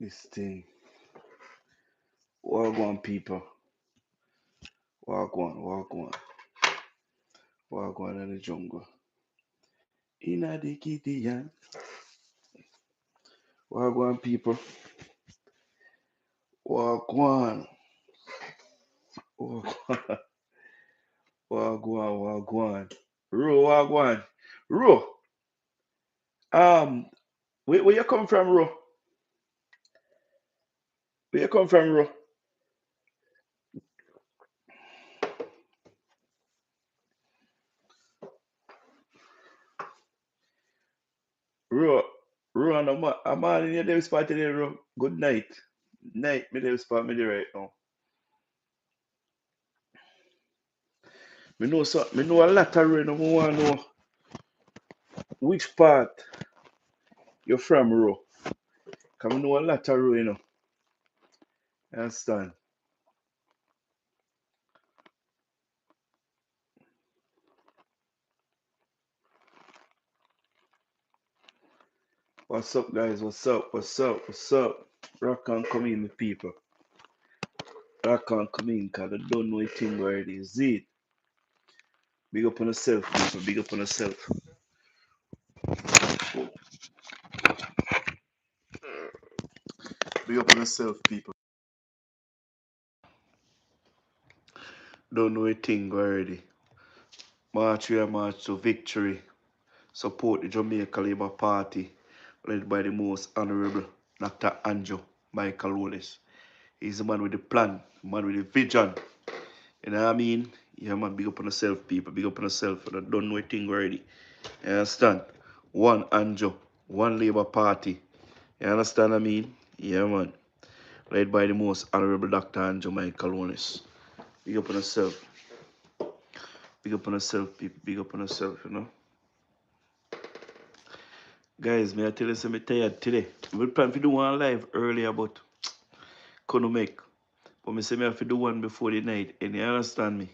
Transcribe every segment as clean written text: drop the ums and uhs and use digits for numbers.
This thing. Walk on, people. Walk on, walk on. Walk on in the jungle. Inna the kitty, yeah. Walk on, people. Walk on. Walk on. Walk on, walk on. Ro, walk on. Ro, um, where you come from, Ro? Where you come from, Ro? Ro, Ro, and I'm on in your day spot today, Ro. Good night. Night, me day spot me there right now. Me know a lot of Ro, no more want know which part you're from, Ro. Cause me know a lot of Ro, you know. You understand? What's up, guys? What's up? What's up? What's up? Rock on come in, my people. Rock on come in, cause I don't know a thing where it is. It. Big up on yourself, people. Big up on yourself. Big up on yourself, people. Don't know a thing already. March we are march to victory. Support the Jamaica Labour Party, led by the most honorable Dr. Andrew Michael Wallace. He's the man with the plan, the man with the vision. You know what I mean? Yeah, man, big up on yourself, people. Big up on yourself. I don't know a thing already. You understand? One Andrew, one Labour Party. You understand what I mean? Yeah, man. Led by the most honorable Dr. Andrew Michael Wallace. Big up on yourself. Big up on yourself, people. Big up on yourself, you know. Guys, may I tell you something tired today. We plan to do one live earlier, but couldn't make. But me say me have to do one before the night. And you understand me?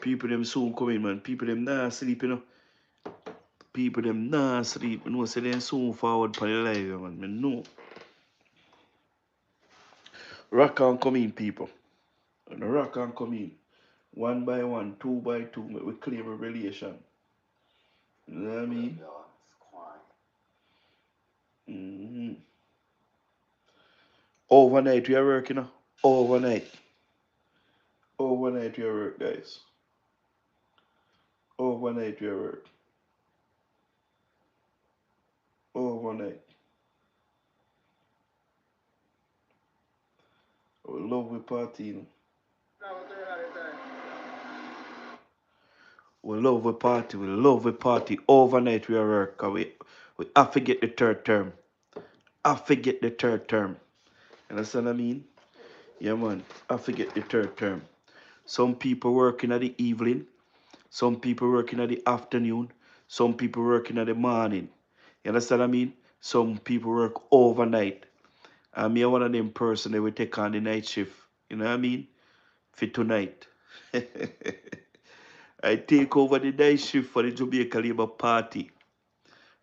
People them soon coming, man. People them not sleep, you know. People them not sleep. You know, say they soon forward for the live, man. Me know. Rock on come in, people. And the rock on come in. One by one, two by two, we claim a relation. You know what I mean? Mm-hmm. Overnight we are working, you know. Overnight. Overnight we are work, guys. Overnight we are work. Overnight. We love we party, you know. We love we party. We love we party. Overnight we are work. 'Cause we have to get the third term. Have to get the third term. You understand what I mean? Yeah, man. Have to get the third term. Some people working at the evening. Some people working at the afternoon. Some people working at the morning. You understand what I mean? Some people work overnight. And me one of them person that will take on the night shift. You know what I mean? For tonight. I take over the night shift for the Jamaica Labour Party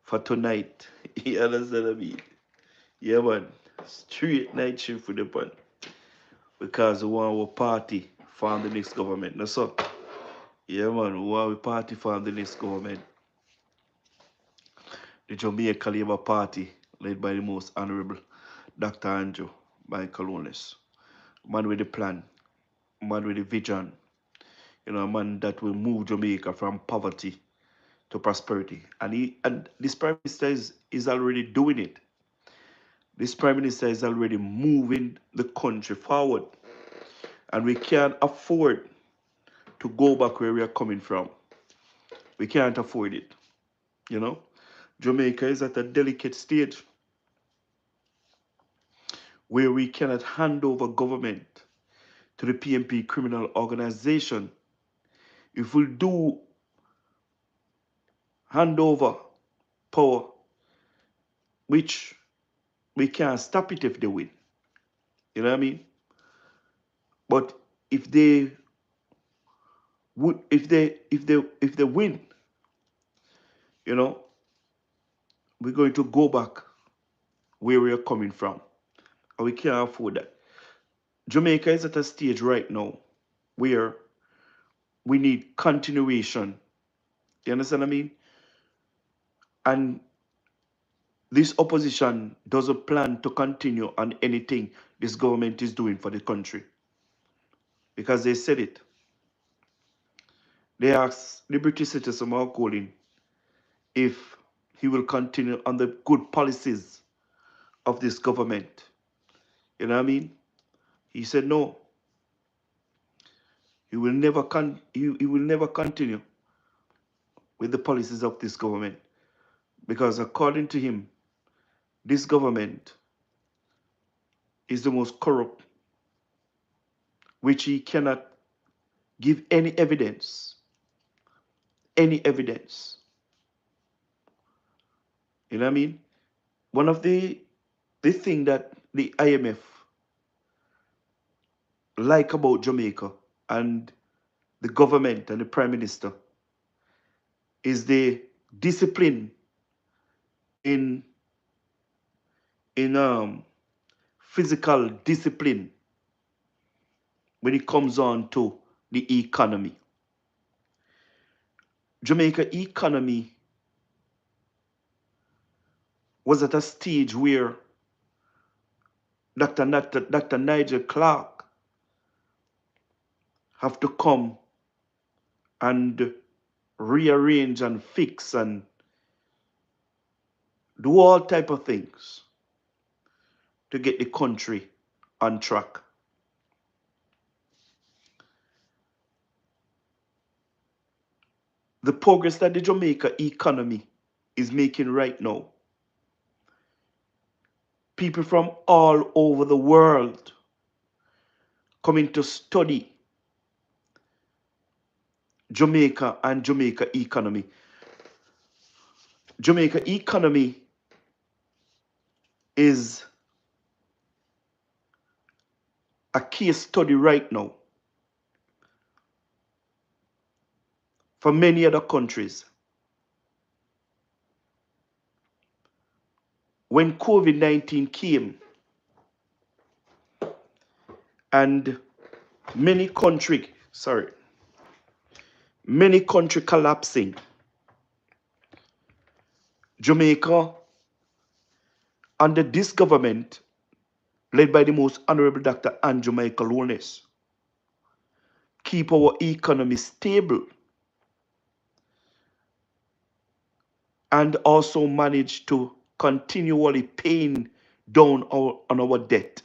for tonight. You understand what I mean? Yeah, man. Straight night shift with the pan. Because we want our party form the next government. That's all. Yeah, man. We want our party form the next government. The Jamaica Labour Party, led by the most honorable Dr. Andrew Michael Wallace. Man with the plan, man with the vision. You know, a man that will move Jamaica from poverty to prosperity. And this Prime Minister is already doing it. This Prime Minister is already moving the country forward. And we can't afford to go back where we are coming from. We can't afford it. You know? Jamaica is at a delicate stage where we cannot hand over government to the PMP criminal organization. If we do hand over power, which we can't stop it if they win. You know what I mean? But if they would if they win, you know, we're going to go back where we're coming from. and we can't afford that. Jamaica is at a stage right now where we need continuation. You understand what I mean? And this opposition doesn't plan to continue on anything this government is doing for the country because they said it. They asked the British citizen Mark Colin if he will continue on the good policies of this government. You know what I mean? He said no. He will never continue with the policies of this government because according to him, this government is the most corrupt, which he cannot give any evidence. Any evidence. You know what I mean? One of the thing that the IMF like about Jamaica and the government and the prime minister is the discipline in in physical discipline when it comes on to the economy. Jamaica economy was at a stage where Dr. Nigel Clark have to come and rearrange and fix and do all type of things to get the country on track. The progress that the Jamaica economy is making right now, people from all over the world coming to study Jamaica and Jamaica economy. Jamaica economy is a case study right now for many other countries. When COVID-19 came and many country collapsing, Jamaica under this government led by the most honorable Dr. Andrew Michael Holness keep our economy stable and also manage to continually paying down on our debt.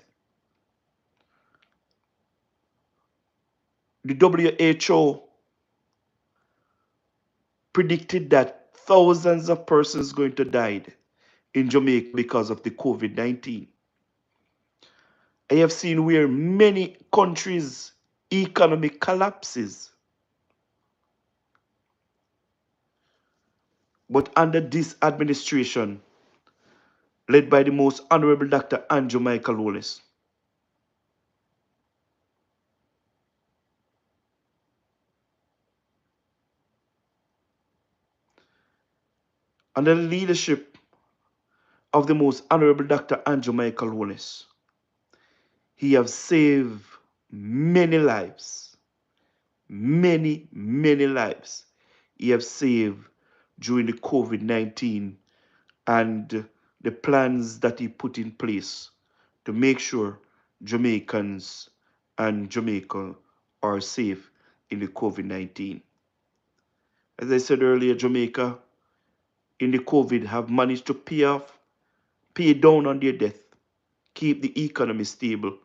The WHO predicted that thousands of persons going to die in Jamaica because of the COVID-19. I have seen where many countries' economy collapses. But under this administration, led by the most honorable Dr. Andrew Michael Holness, under the leadership of the most honorable Dr. Andrew Michael Holness, he has saved many lives. Many, many lives he has saved during the COVID-19 and the plans that he put in place to make sure Jamaicans and Jamaica are safe in the COVID-19. As I said earlier, Jamaica in the COVID have managed to pay down on their debt, keep the economy stable,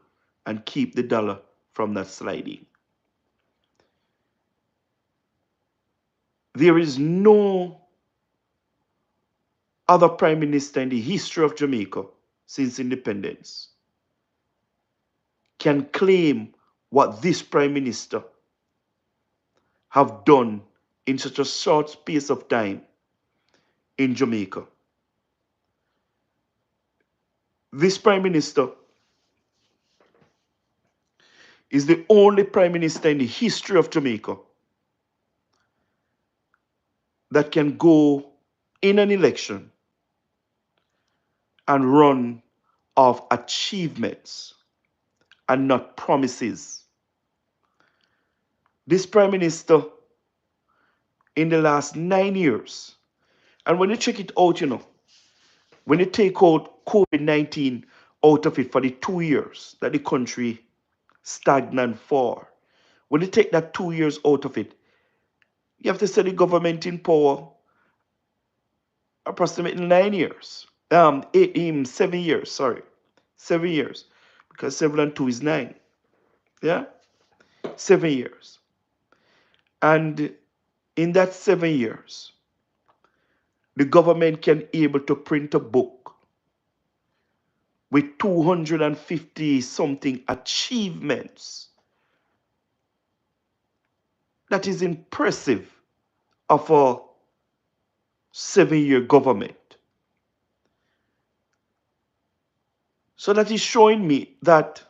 and keep the dollar from that sliding. There is no other prime minister in the history of Jamaica since independence can claim what this prime minister have done in such a short space of time in Jamaica. This prime minister is the only prime minister in the history of Jamaica that can go in an election and run of achievements and not promises. This Prime Minister, in the last 9 years, and when you check it out, when you take out COVID-19 out of it for the 2 years that the country stagnant for, when you take that 2 years out of it, you have to say the government in power approximately 9 years. 7 years, sorry. 7 years. Because 7 and 2 is 9. Yeah? 7 years. And in that 7 years, the government can able to print a book with 250 something achievements. That is impressive of a 7-year government. So that is showing me that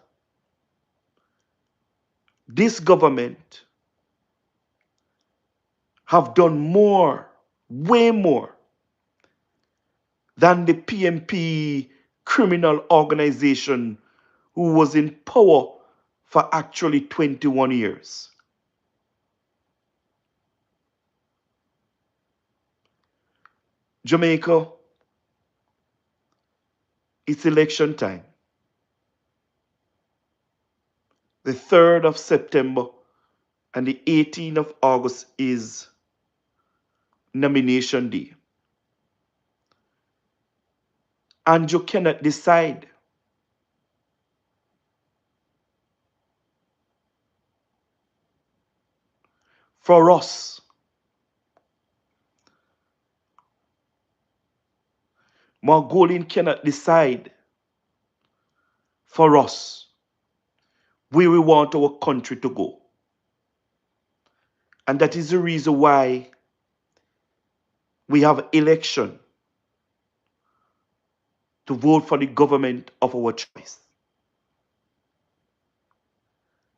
this government have done more, way more, than the PMP criminal organization who was in power for actually 21 years. Jamaica, it's election time. The 3rd of September and the 18th of August is nomination day. And you cannot decide. For us, Mongolian cannot decide for us where we want our country to go. And that is the reason why we have election to vote for the government of our choice.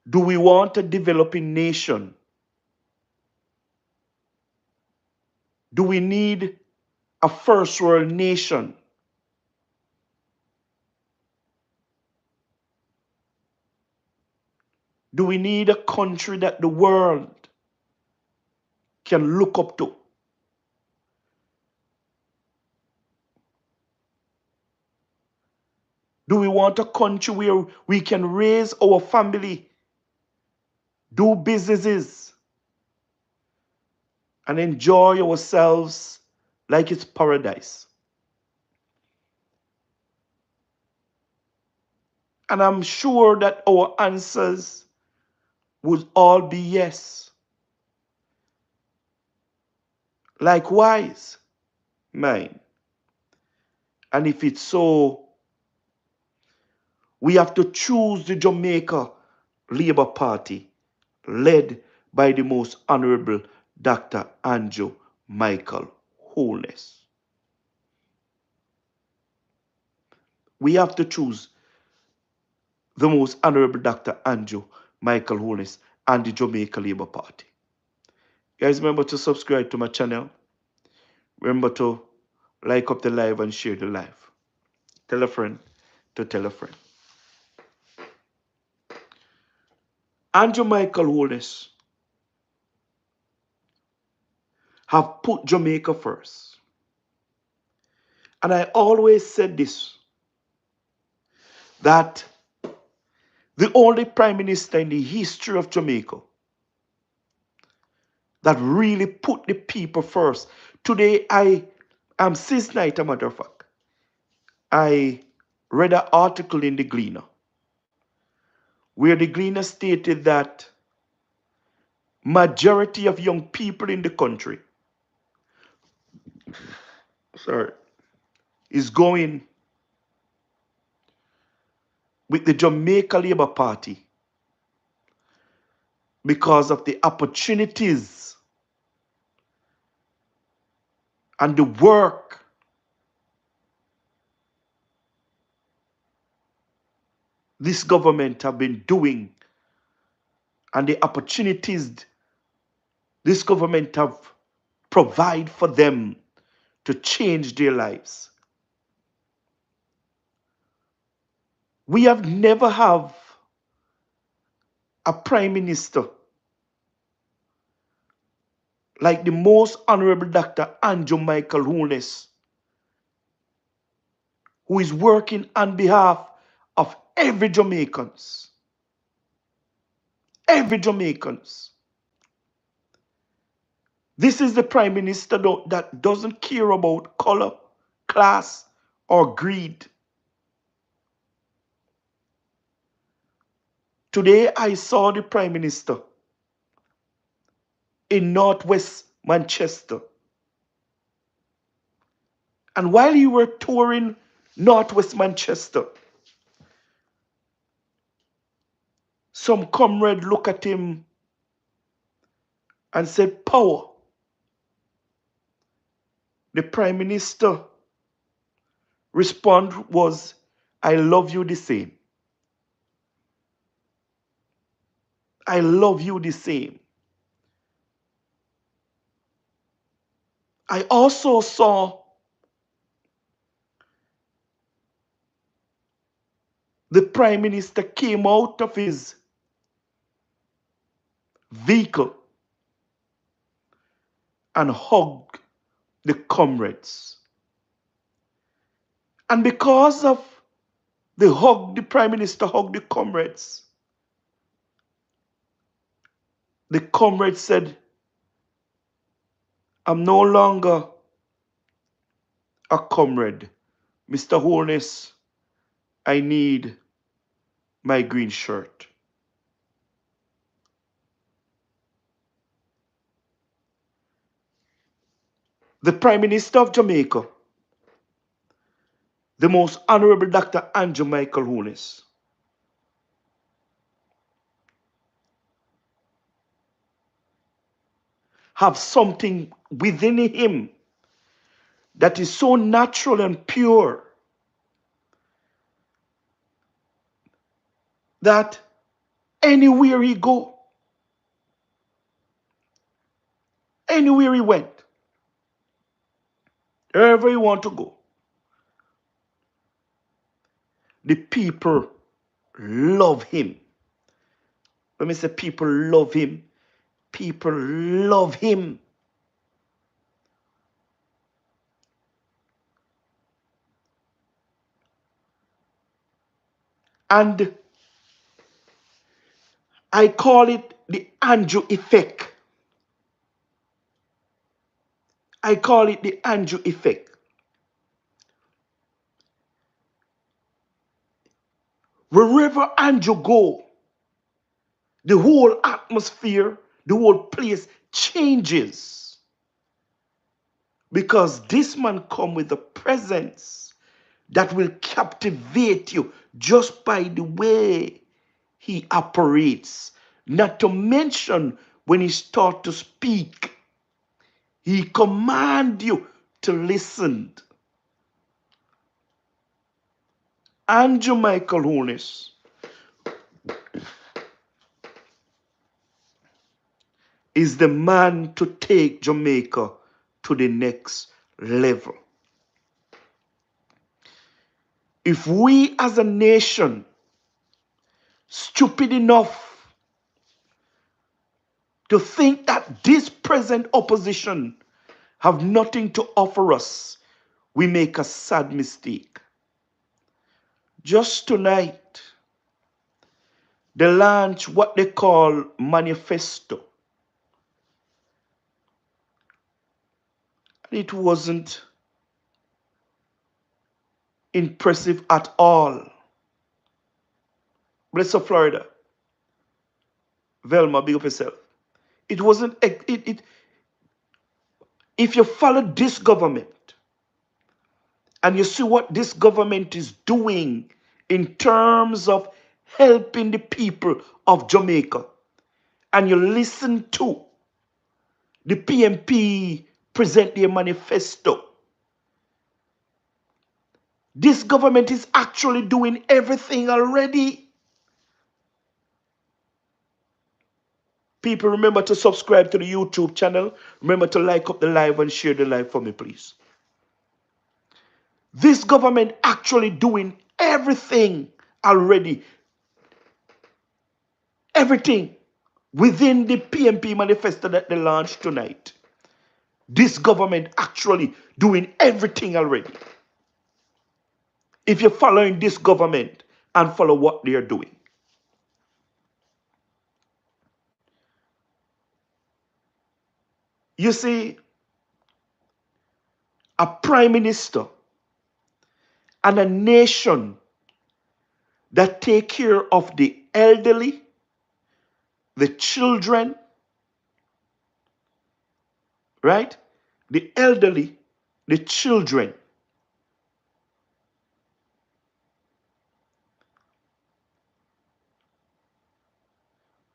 Do we want a developing nation? Do we need a first world nation? Do we need a country that the world can look up to? Do we want a country where we can raise our family, do businesses, and enjoy ourselves like it's paradise? And I'm sure that our answers would all be yes. Likewise, mine. And if it's so, we have to choose the Jamaica Labour Party, led by the Most Honorable Dr. Andrew Michael Holness. We have to choose the Most Honorable Dr. Andrew Michael Holness and the Jamaica Labour Party. Guys, remember to subscribe to my channel. Remember to like up the live and share the live. Tell a friend to tell a friend. Andrew Michael Holness have put Jamaica first. And I always said this, that the only prime minister in the history of Jamaica that really put the people first. Today, since night, a matter of fact, I read an article in the Gleaner where the Gleaner stated that majority of young people in the country is going with the Jamaica Labour Party because of the opportunities and the work this government have been doing and the opportunities this government have provide for them to change their lives. We have never have a prime minister like the most honorable Dr. Andrew Michael Holness, who is working on behalf of every Jamaicans. Every Jamaicans. This is the prime minister that doesn't care about color, class, or greed. Today I saw the prime minister in Northwest Manchester. And while you were touring Northwest Manchester, some comrade looked at him and said, "Power." The prime minister response was, "I love you the same. I love you the same." I also saw the prime minister came out of his vehicle and hugged the comrades. And because of the prime minister hugged the comrades said, "I'm no longer a comrade. Mr. Holness, I need my green shirt." The Prime Minister of Jamaica, the most honorable Dr. Andrew Michael Holness, have something within him that is so natural and pure that anywhere he go, anywhere he went, wherever he want to go, the people love him. When I say people love him, people love him. And I call it the Andrew effect. I call it the Andrew effect. Wherever Andrew go, the whole atmosphere, the whole place changes. Because this man come with a presence that will captivate you just by the way he operates. Not to mention when he start to speak, he command you to listen. Andrew Michael Holness is the man to take Jamaica to the next level. If we as a nation stupid enough to think that this present opposition have nothing to offer us, we make a sad mistake. Just tonight, they launched what they call manifesto. It wasn't impressive at all. Bless up Florida. Velma, big up yourself. It wasn't, if you follow this government and you see what this government is doing in terms of helping the people of Jamaica, and you listen to the PMP present their manifesto, this government is actually doing everything already. People, remember to subscribe to the YouTube channel. Remember to like up the live and share the live for me, please. This government actually doing everything already everything within the PMP manifesto that they launched tonight. This government actually doing everything already. If you're following this government and follow what they're doing. You see, a prime minister and a nation that take care of the elderly, the children, right? The elderly, the children.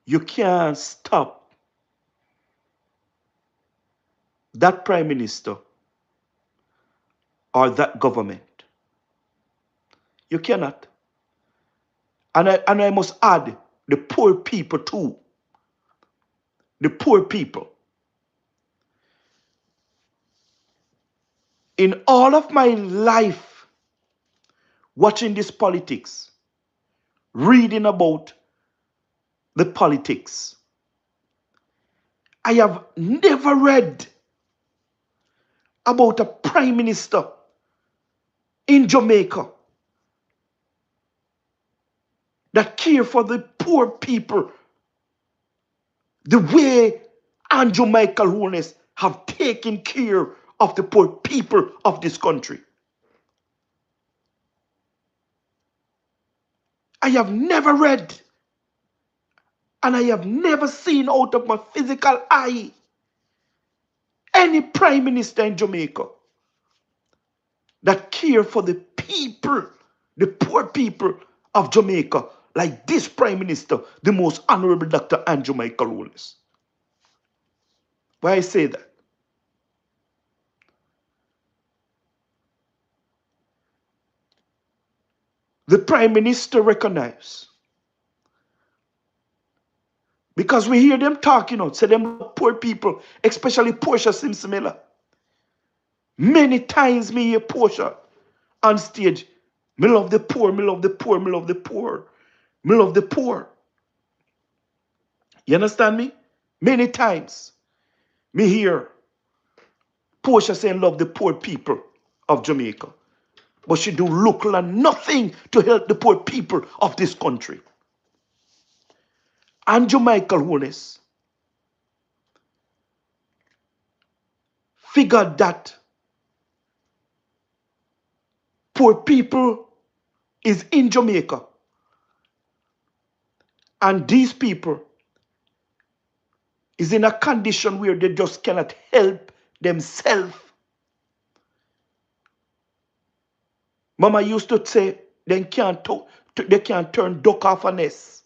You can't stop that prime minister or that government. You cannot. And I must add the poor people too. The poor people. In all of my life, watching this politics, reading about the politics, I have never read about a prime minister in Jamaica that care for the poor people the way Andrew Michael Holness have taken care of the poor people of this country. I have never read and I have never seen out of my physical eye any prime minister in Jamaica that care for the people, the poor people of Jamaica, like this prime minister, the most honorable Dr. Andrew Michael Holness. Why I say that? The prime minister recognize, because we hear them talking out, say them poor people, especially Portia Simpson Miller. Many times me hear Portia on stage, me love the poor, me love the poor, me love the poor, me love the poor. You understand me? Many times me hear Portia saying love the poor people of Jamaica. But she do look like nothing to help the poor people of this country. Andrew Michael Holness figured that poor people is in Jamaica. And these people is in a condition where they just cannot help themselves. Mama used to say they can't turn duck off a nest.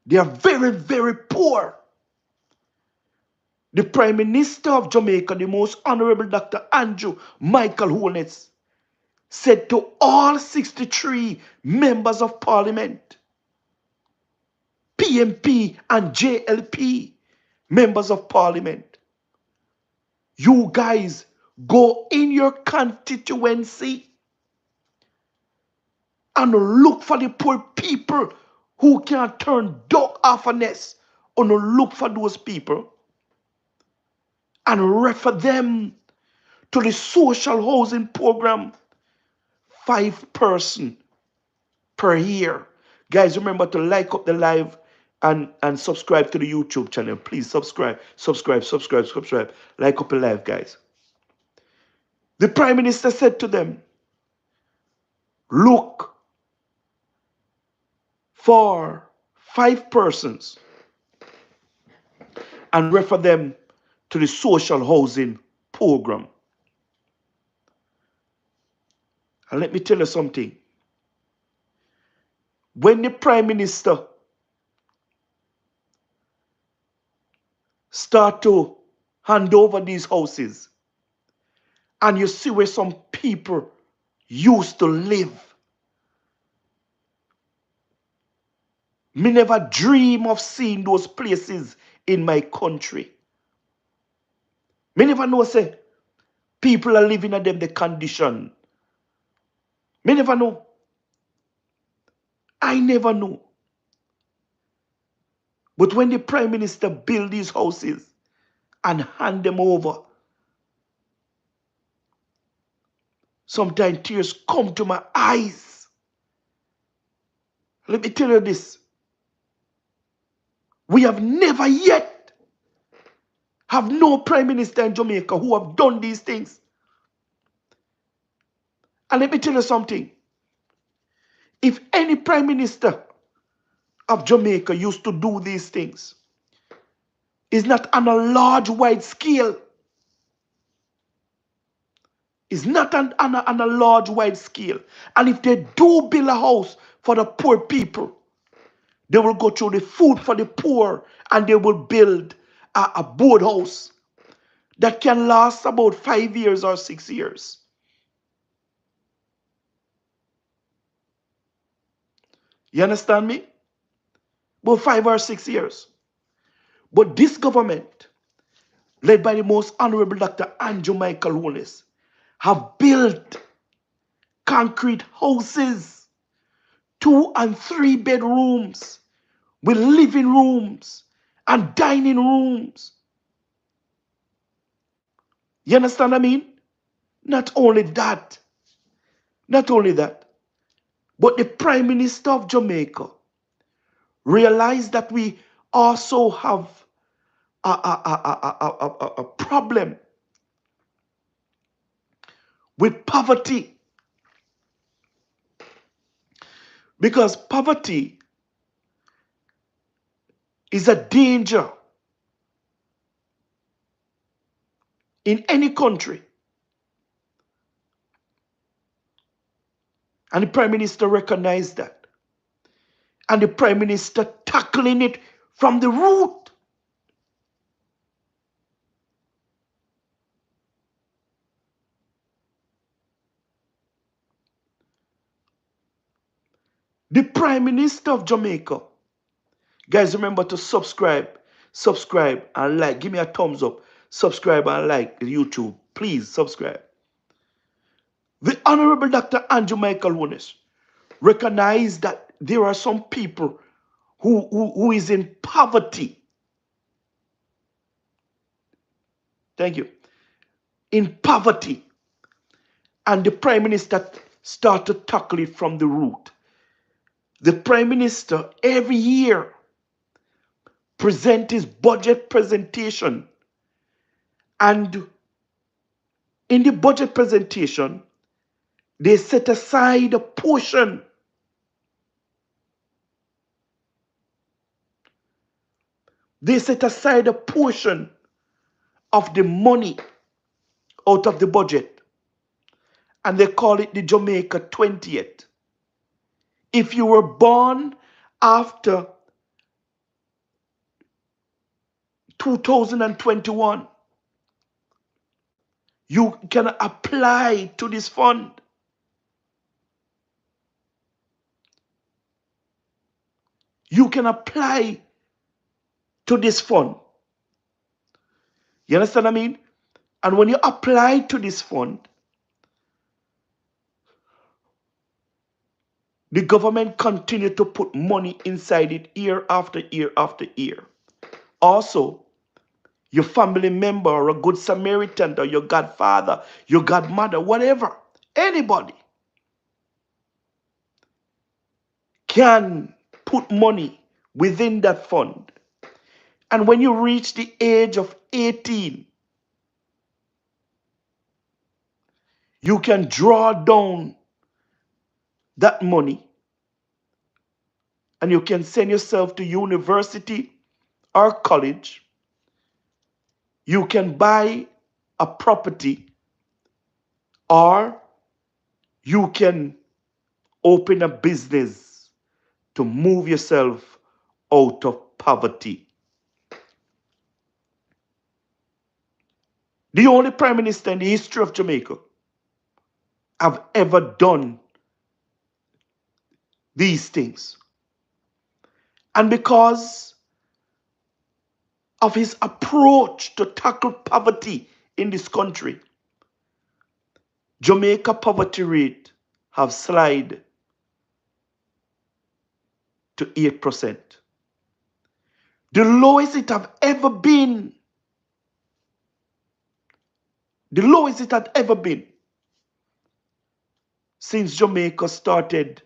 They are very, very poor. The Prime Minister of Jamaica, the most honorable Dr. Andrew Michael Holness, said to all 63 members of parliament, PMP and JLP members of parliament, you guys go in your constituency and look for the poor people who can't turn duck off a nest, and look for those people and refer them to the social housing program, 5 person per year. Guys, remember to like up the live and subscribe to the YouTube channel. Please subscribe. Like up the live, guys. The Prime Minister said to them, look for 5 persons and refer them to the social housing program. And let me tell you something. When the Prime Minister start to hand over these houses, and you see where some people used to live, me never dream of seeing those places in my country. Me never know say people are living in them the condition. Me never know. I never know. But when the Prime Minister build these houses and hand them over, sometimes tears come to my eyes. Let me tell you this. We have never yet have no Prime Minister in Jamaica who have done these things. And let me tell you something. If any Prime Minister of Jamaica used to do these things, it's not on a large, wide scale. It's not on a large, wide scale. And if they do build a house for the poor people, they will go through the food for the poor and they will build a board house that can last about 5 years or 6 years. You understand me? About 5 or 6 years. But this government, led by the most honorable Dr. Andrew Michael Holness, have built concrete houses, 2 and 3 bedrooms, with living rooms and dining rooms. You understand what I mean? Not only that, but the Prime Minister of Jamaica realized that we also have a problem with poverty. Because poverty is a danger in any country. And the Prime Minister recognized that. And the Prime Minister tackling it from the root. The Prime Minister of Jamaica. Guys, remember to subscribe and like. Give me a thumbs up. Subscribe and like YouTube. Please subscribe. The Honorable Dr. Andrew Michael Holness recognized that there are some people who is in poverty. Thank you. In poverty. And the Prime Minister started to tackle it from the root. The Prime Minister every year present his budget presentation. And in the budget presentation, they set aside a portion. They set aside a portion of the money out of the budget. And they call it the Jamaica-87. If you were born after 2021, you can apply to this fund. You can apply to this fund. You understand what I mean? And when you apply to this fund, the government continue to put money inside it year after year after year. Also, your family member or a good Samaritan or your godfather, your godmother, whatever, anybody can put money within that fund. And when you reach the age of 18, you can draw down that money and you can send yourself to university or college. You can buy a property or you can open a business to move yourself out of poverty. The only Prime Minister in the history of Jamaica have ever done these things. And because of his approach to tackle poverty in this country, Jamaica poverty rate have slid to 8%. The lowest it have ever been. The lowest it had ever been since Jamaica started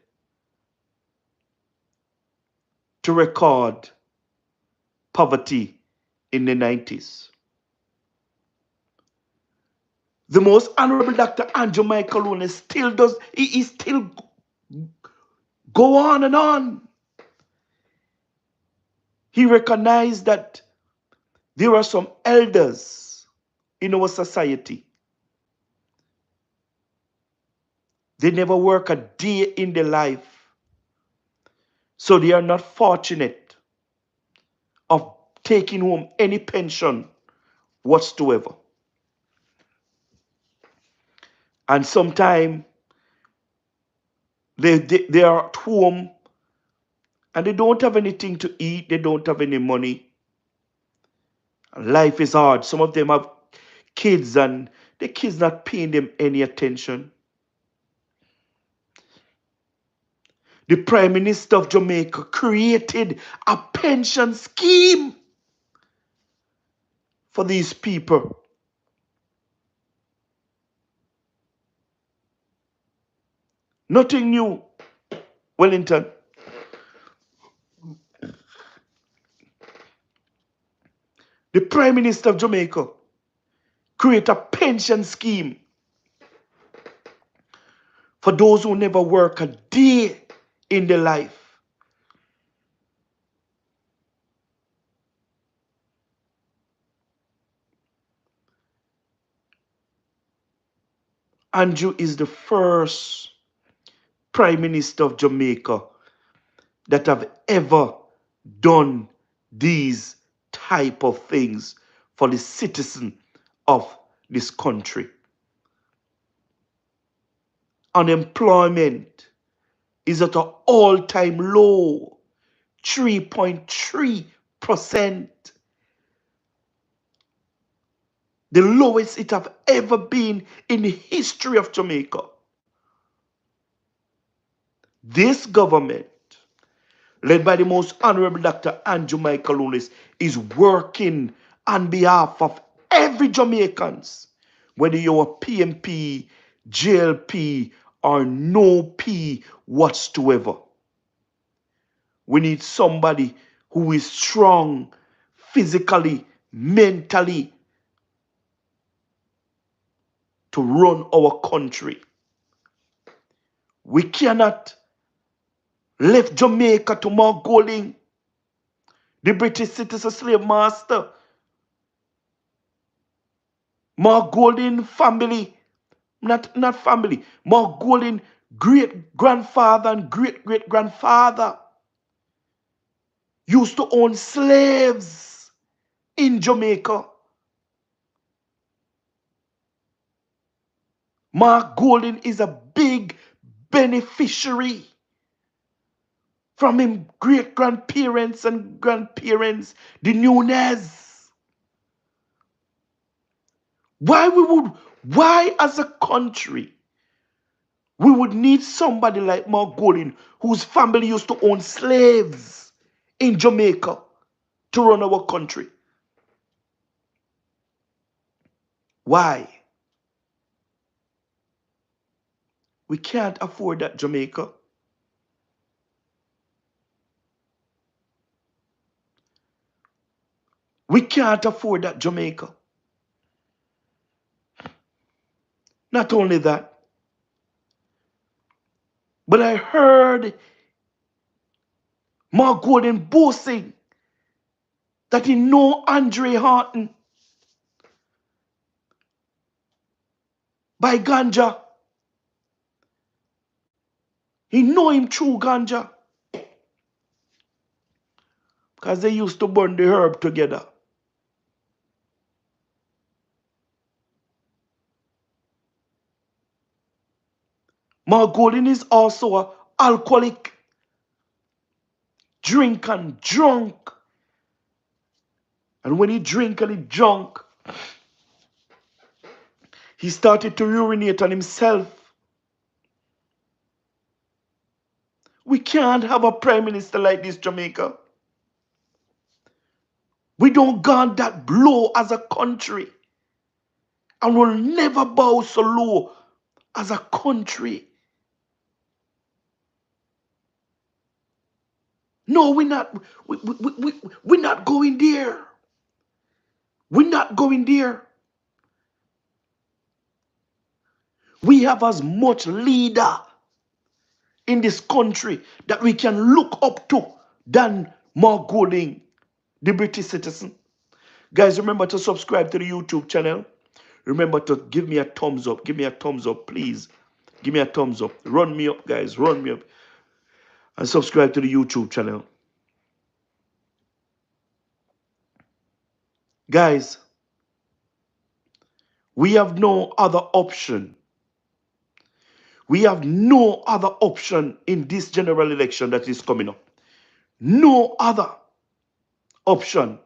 to record poverty in the 90s. The most honorable Dr. Andrew Michael Looney still does, he still go on and on. He recognized that there are some elders in our society. They never work a day in their life. So they are not fortunate of taking home any pension whatsoever. And sometimes they are at home and they don't have anything to eat. They don't have any money. Life is hard. Some of them have kids and the kids not paying them any attention. The Prime Minister of Jamaica created a pension scheme for these people. Nothing new, Wellington. The Prime Minister of Jamaica create a pension scheme for those who never work a day in their life. Andrew is the first Prime Minister of Jamaica that have ever done these type of things for the citizen of this country. Unemployment is at an all-time low, 3.3%. The lowest it have ever been in the history of Jamaica. This government, led by the most honorable Dr. Andrew Michael Looney, is working on behalf of every Jamaicans, whether you're a PMP, JLP, or no P whatsoever. We need somebody who is strong physically, mentally, to run our country. We cannot leave Jamaica to Mongolia, the British citizen slave master. Mongolian family, not family, Mongolian great-grandfather and great-great-grandfather used to own slaves in Jamaica. Mongolian is a big beneficiary from him great-grandparents and grandparents, the Nunez. Why as a country, we would need somebody like Mongolian whose family used to own slaves in Jamaica to run our country? Why? We can't afford that, Jamaica. We can't afford that, Jamaica. Not only that, but I heard Mongolian boasting that he know Andre Horton by ganja. He know him through ganja. Because they used to burn the herb together. Mongolian is also an alcoholic. Drink and drunk. And when he drink and he drunk, he started to urinate on himself. We can't have a prime minister like this, Jamaica. We don't got that low as a country. And we'll never bow so low as a country. No, we're not. We're not going there. We're not going there. We have as much leader in this country that we can look up to than Mark Golding, the British citizen. Guys, remember to subscribe to the YouTube channel. Remember to give me a thumbs up. Give me a thumbs up, please. Give me a thumbs up. Run me up, guys. Run me up. And subscribe to the YouTube channel. Guys, we have no other option. We have no other option in this general election that is coming up. No other option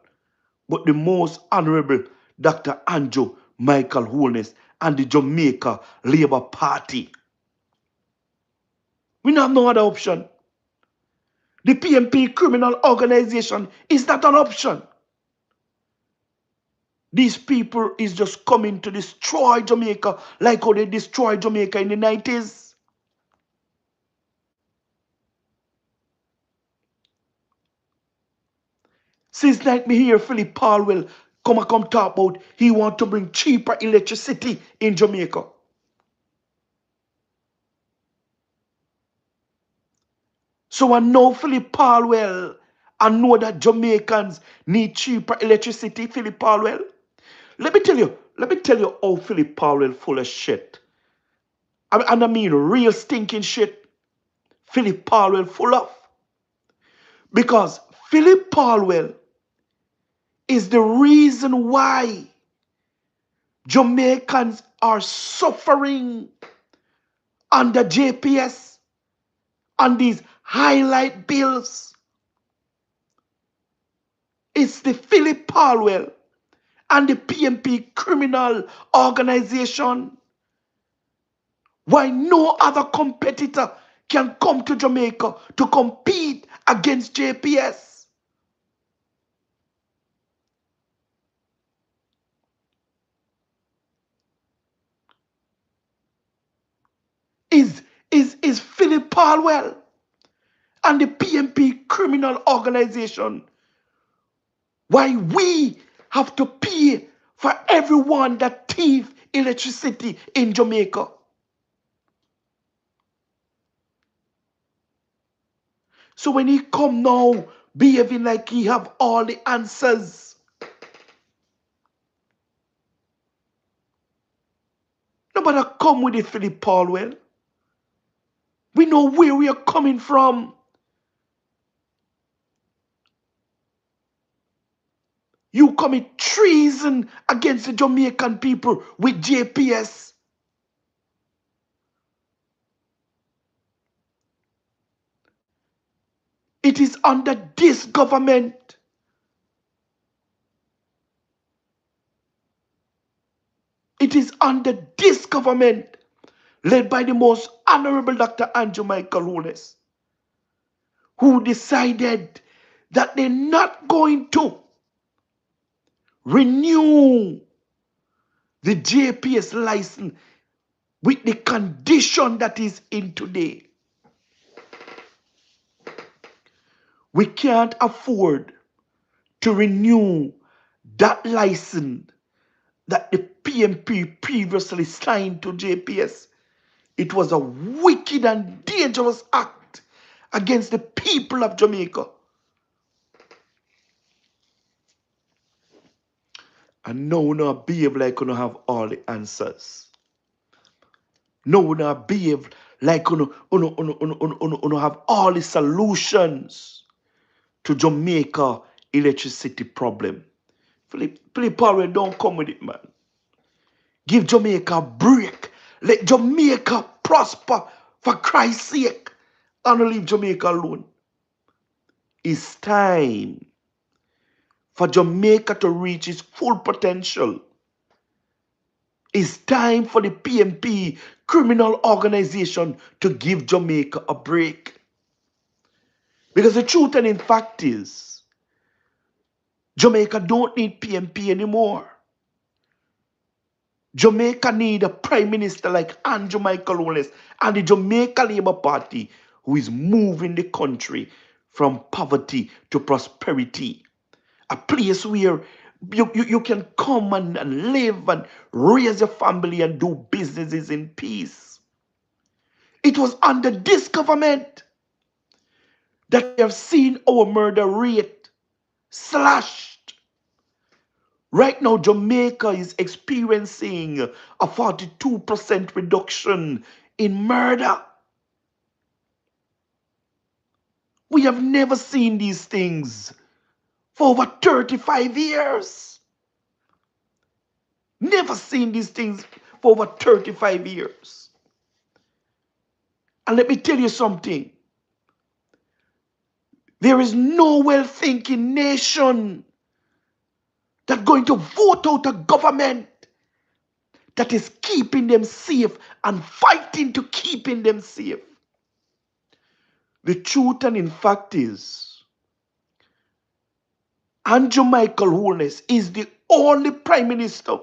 but the most honorable Dr. Andrew Michael Holness and the Jamaica Labour Party. We don't have no other option. The PMP criminal organization is not an option. These people is just coming to destroy Jamaica like how they destroyed Jamaica in the 90s. Since night me hear Philip Palwell come talk about he want to bring cheaper electricity in Jamaica. So I know Philip Palwell. I know that Jamaicans need cheaper electricity, Philip Palwell. Let me tell you how Philip Palwell full of shit. And I mean real stinking shit. Philip Palwell full of. Because Philip Palwell is the reason why Jamaicans are suffering under JPS on these highlight bills. It's the Philip Palwell and the PMP criminal organization. Why no other competitor can come to Jamaica to compete against JPS? Is Philip Palwell and the PMP criminal organization. Why we have to pay for everyone that thief electricity in Jamaica. So when he come now behaving like he have all the answers, nobody come with it, Philip Palwell. We know where we are coming from. You commit treason against the Jamaican people with JPS. It is under this government. It is under this government led by the most honorable Dr. Andrew Michael Holness, who decided that they're not going to renew the JPS license with the condition that is in today. We can't afford to renew that license that the PMP previously signed to JPS. It was a wicked and dangerous act against the people of Jamaica. And now we not behave like we don't have all the answers. Now we not behave like we don't have all the solutions to Jamaica electricity problem. Philip Palwell, don't come with it, man. Give Jamaica a break. Let Jamaica prosper for Christ's sake. And don't leave Jamaica alone. It's time for Jamaica to reach its full potential. It's time for the PMP criminal organization to give Jamaica a break. Because the truth and in fact is, Jamaica don't need PMP anymore. Jamaica need a prime minister like Andrew Michael Wallace and the Jamaica Labour Party who is moving the country from poverty to prosperity. A place where you can come and live and raise your family and do businesses in peace. It was under this government that we have seen our murder rate slashed. Right now, Jamaica is experiencing a 42% reduction in murder. We have never seen these things for over 35 years. Never seen these things for over 35 years. And let me tell you something. There is no well-thinking nation that's going to vote out a government that is keeping them safe and fighting to keeping them safe. The truth and in fact is, Andrew Michael Holness is the only prime minister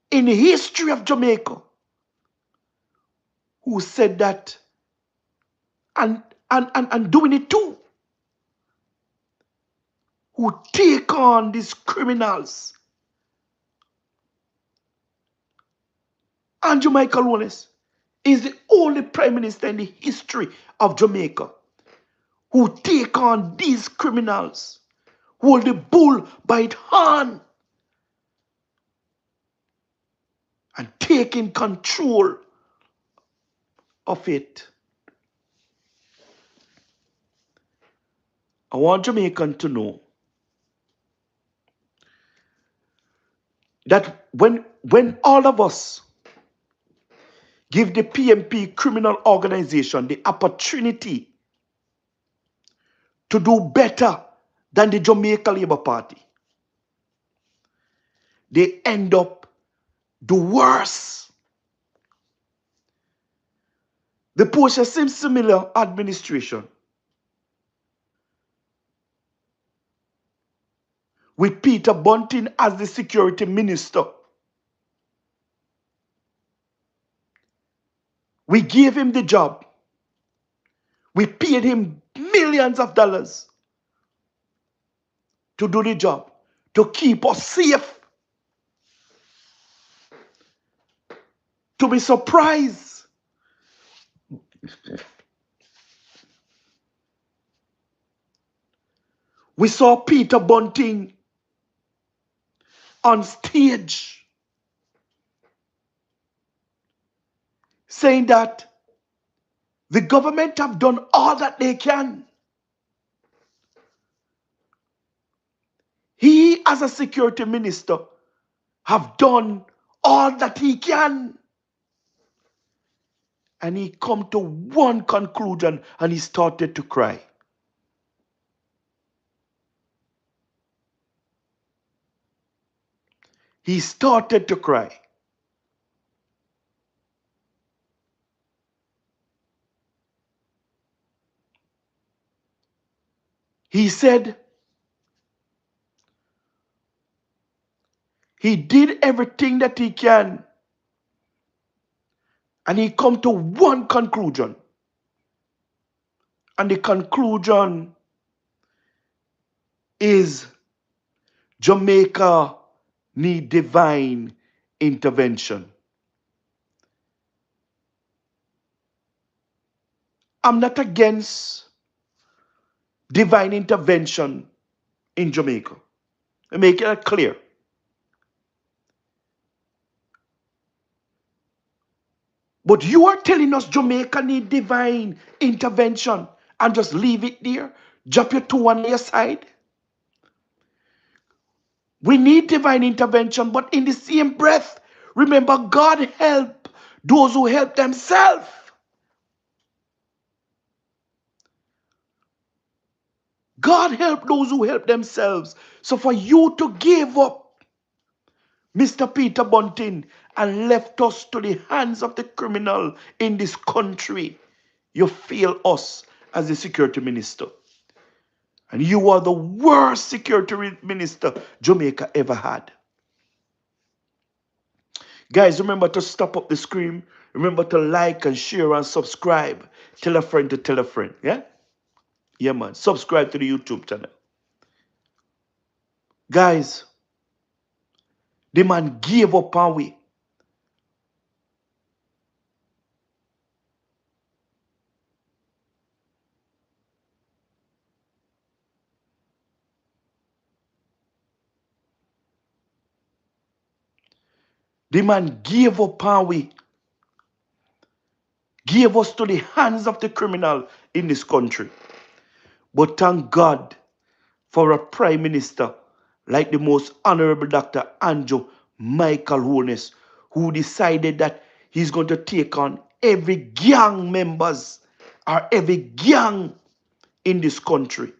in the history of Jamaica who said that and doing it too, who take on these criminals. Andrew Michael Wallace is the only prime minister in the history of Jamaica who take on these criminals, hold the bull by its horn, and taking control of it. I want Jamaicans to know that when all of us give the PMP criminal organization the opportunity to do better than the Jamaica Labour Party, they end up do worse. The Portia Simpson Miller administration, with Peter Bunting as the security minister, we gave him the job. We paid him millions of dollars to do the job, to keep us safe. To be surprised, we saw Peter Bunting on stage saying that the government have done all that they can. He, as a security minister, have done all that he can. And he come to one conclusion and he started to cry. He started to cry. He said he did everything that he can. And he come to one conclusion. And the conclusion is Jamaica need divine intervention. I'm not against divine intervention in Jamaica. I make it clear. But you are telling us Jamaica need divine intervention and just leave it there? Drop your two on your side? We need divine intervention, but in the same breath, remember, God help those who help themselves. God help those who help themselves. So for you to give up Mr. Peter Bunting and left us to the hands of the criminal in this country, you fail us as the security minister. And you are the worst security minister Jamaica ever had. Guys, remember to stop up the screen. Remember to like and share and subscribe. Tell a friend to tell a friend. Yeah? Yeah, man. Subscribe to the YouTube channel. Guys, the man gave up on we. The man gave up on we. Gave us to the hands of the criminal in this country. But thank God for a prime minister like the most honorable Dr. Andrew Michael Holness, who decided that he's going to take on every gang members or every gang in this country.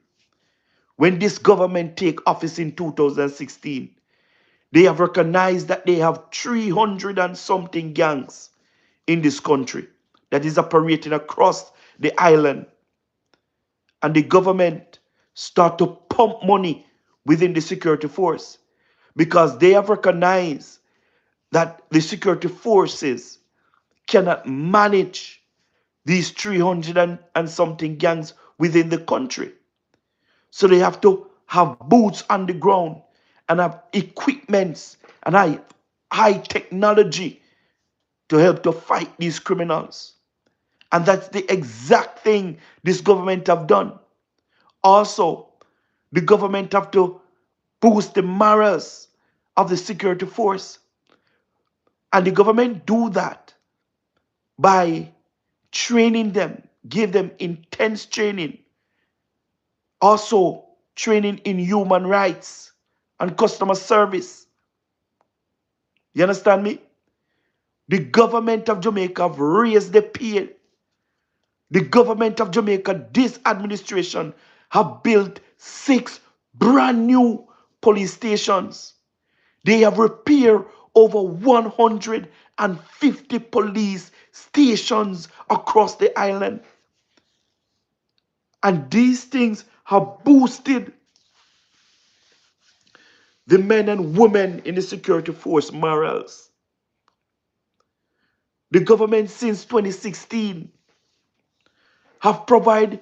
When this government take office in 2016, they have recognized that they have 300 and something gangs in this country that is operating across the island. And the government start to pump money within the security force because they have recognized that the security forces cannot manage these 300 and something gangs within the country. So they have to have boots on the ground and have equipments and high technology to help to fight these criminals. And that's the exact thing this government have done. Also, the government have to boost the morals of the security force. And the government do that by training them, give them intense training. Also, training in human rights and customer service. You understand me? The government of Jamaica have raised the pay. The government of Jamaica, this administration, have built 6 brand new police stations. They have repaired over 150 police stations across the island. And these things have boosted the men and women in the security force morals. The government since 2016 have provided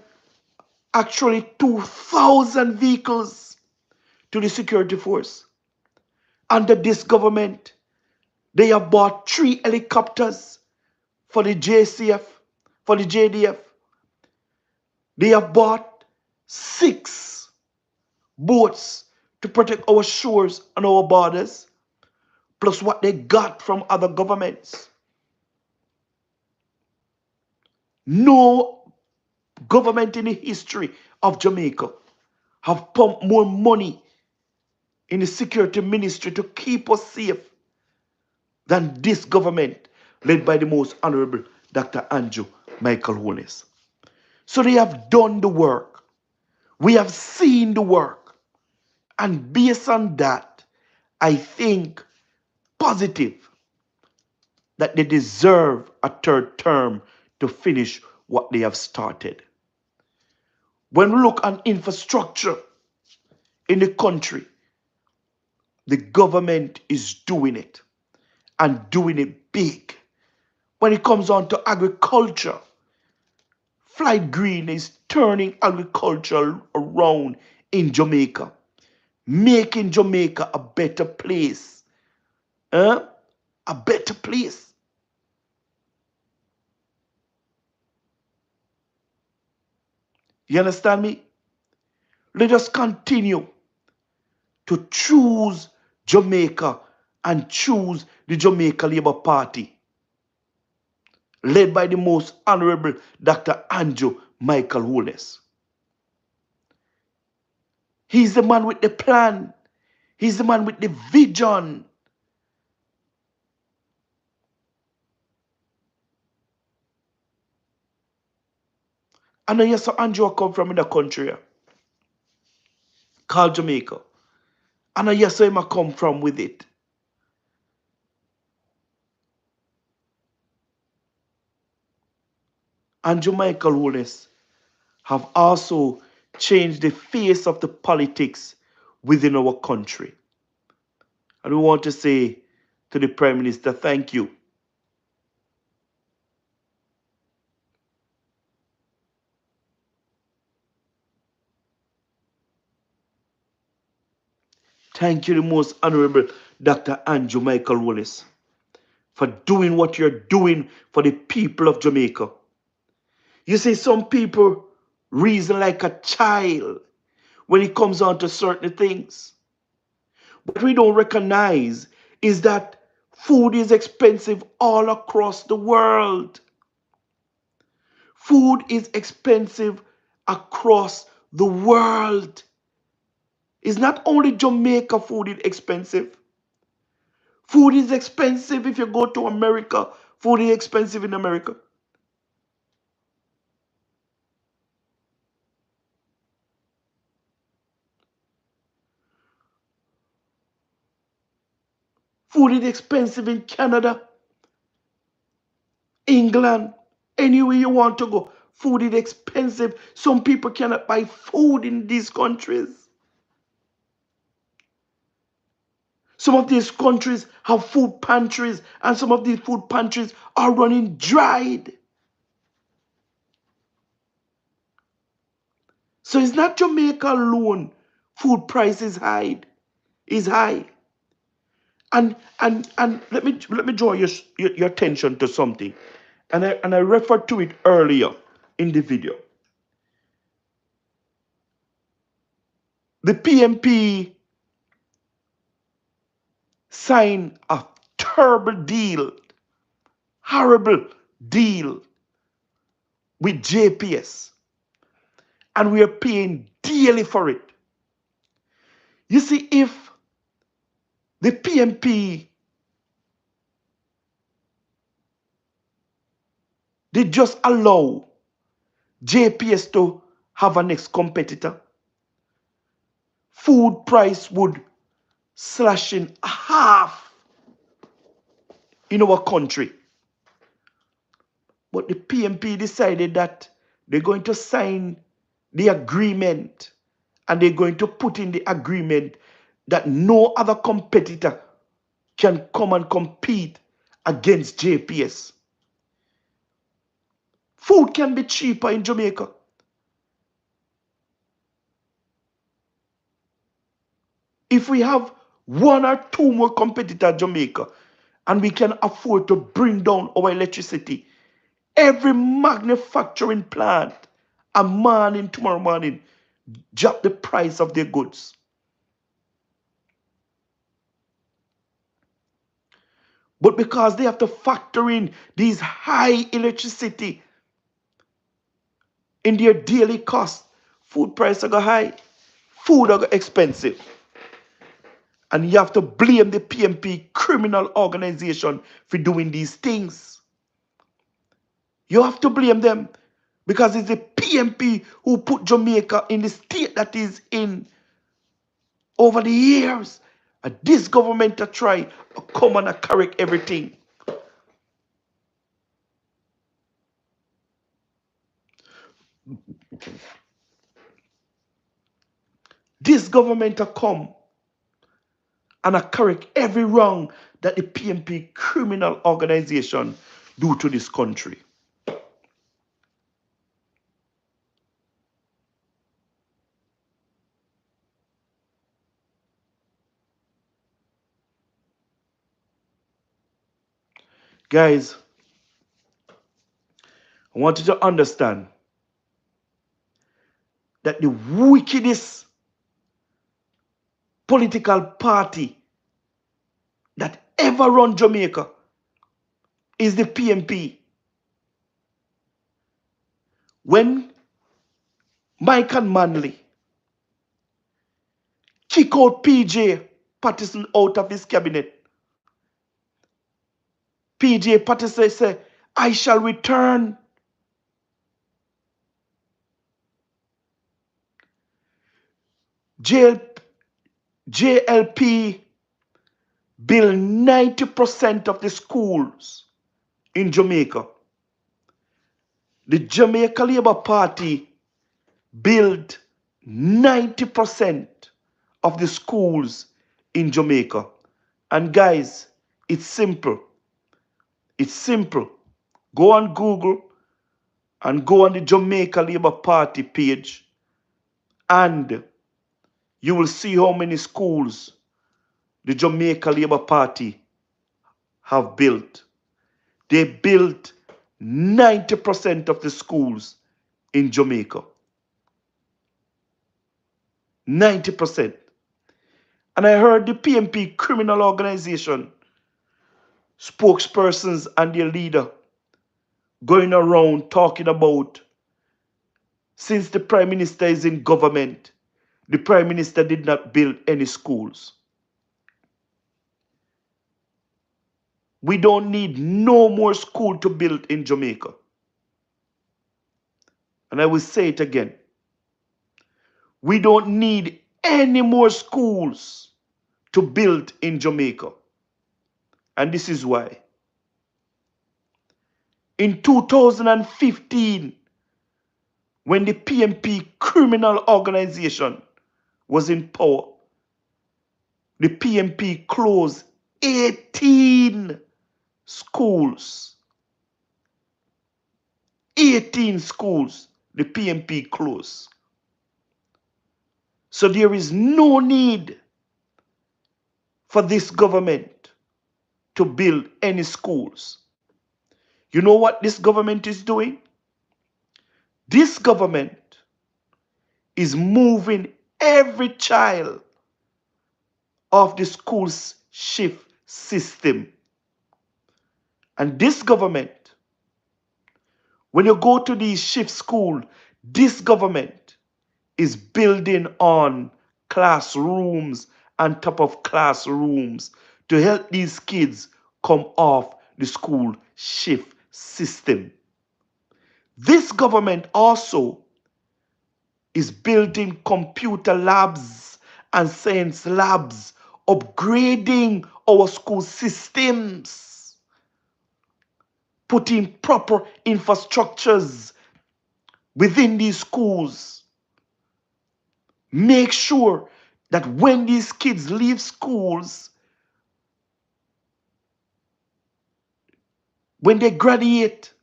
actually 2,000 vehicles to the security force. Under this government, they have bought 3 helicopters for the JCF, for the JDF. They have bought 6 boats to protect our shores and our borders, plus what they got from other governments. No government in the history of Jamaica have pumped more money in the security ministry to keep us safe than this government led by the most honorable Dr. Andrew Michael Holness. So they have done the work. We have seen the work. And based on that, I think positive that they deserve a 3rd term to finish what they have started. When we look at infrastructure in the country, the government is doing it and doing it big. When it comes on to agriculture, Flight Green is turning agriculture around in Jamaica, making Jamaica a better place. A better place. You understand me? Let us continue to choose Jamaica and choose the Jamaica Labour Party, led by the most honorable Dr. Andrew Michael Holness. He's the man with the plan. He's the man with the vision. I know yes, so Andrew come from in a country called Jamaica. I know yes, so him come from with it. Andrew Michael Holness have also changed the face of the politics within our country. And we want to say to the Prime Minister, thank you. Thank you, the most honorable Dr. Andrew Michael Wallace, for doing what you're doing for the people of Jamaica. You see, some people reason like a child when it comes on to certain things. What we don't recognize is that food is expensive all across the world. Food is expensive across the world. It's not only Jamaica food is expensive. Food is expensive if you go to America. Food is expensive in America. Food is expensive in Canada, England, anywhere you want to go. Food is expensive. Some people cannot buy food in these countries. Some of these countries have food pantries, and some of these food pantries are running dried. So it's not Jamaica alone. Food price is high. And let me draw your attention to something. And I referred to it earlier in the video. The PMP signed a terrible deal, horrible deal with JPS. And we are paying dearly for it. You see, if the PMP did just allow JPS to have a next competitor, food price would slash in half in our country. But the PMP decided that they're going to sign the agreement, and they're going to put in the agreement that no other competitor can come and compete against JPS. Food can be cheaper in Jamaica. If we have one or two more competitors in Jamaica, and we can afford to bring down our electricity, every manufacturing plant, tomorrow morning, drop the price of their goods. But because they have to factor in these high electricity in their daily cost, food prices are high, food are expensive. And you have to blame the PMP criminal organization for doing these things. You have to blame them, because it's the PMP who put Jamaica in the state that is in over the years. And this government to try to come and correct everything. This government to come and correct every wrong that the PMP criminal organization do to this country. Guys, I want you to understand that the wickedest political party that ever run Jamaica is the PMP. When Mike and Manley kick out PJ Patterson out of his cabinet, PJ Patterson said, I shall return. JLP built 90% of the schools in Jamaica. The Jamaica Labour Party built 90% of the schools in Jamaica. And guys, it's simple. It's simple. Go on Google and go on the Jamaica Labour Party page, and you will see how many schools the Jamaica Labour Party have built. They built 90% of the schools in Jamaica. 90%. And I heard the PMP criminal organization spokespersons and their leader going around talking about, since the Prime Minister is in government, the Prime Minister did not build any schools. We don't need no more school to build in Jamaica. And I will say it again. We don't need any more schools to build in Jamaica. And this is why. In 2015, when the PMP criminal organization was in power, the PMP closed 18 schools. 18 schools the PMP closed. So there is no need for this government to build any schools. You know what this government is doing? This government is moving every child off the school's shift system. And this government, when you go to these shift school, this government is building on classrooms on top of classrooms to help these kids come off the school shift system. This government also is building computer labs and science labs, upgrading our school systems, putting proper infrastructures within these schools. Make sure that when these kids leave schools, when they graduate,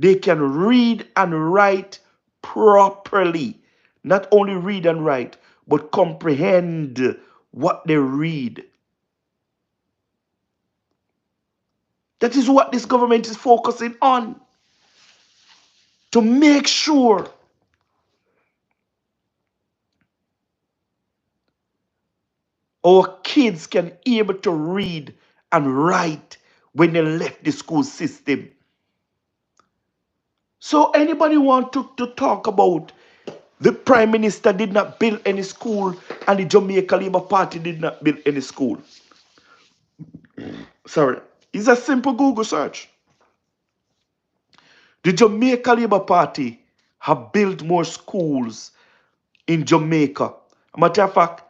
they can read and write properly. Not only read and write, but comprehend what they read. That is what this government is focusing on. To make sure our kids can be able to read and write when they left the school system. So anybody want to talk about the Prime Minister did not build any school and the Jamaica Labour Party did not build any school? Sorry. It's a simple Google search. The Jamaica Labour Party have built more schools in Jamaica. As a matter of fact,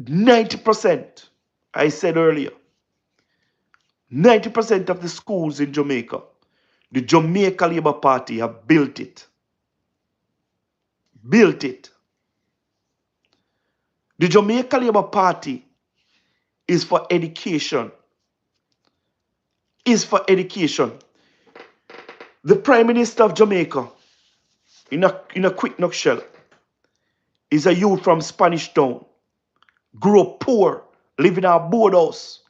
90%, I said earlier, 90% of the schools in Jamaica, the Jamaica Labour Party have built it. Built it. The Jamaica Labour Party is for education. Is for education. The Prime Minister of Jamaica, in a quick nutshell, is a youth from Spanish Town. Grew up poor, living in a board house.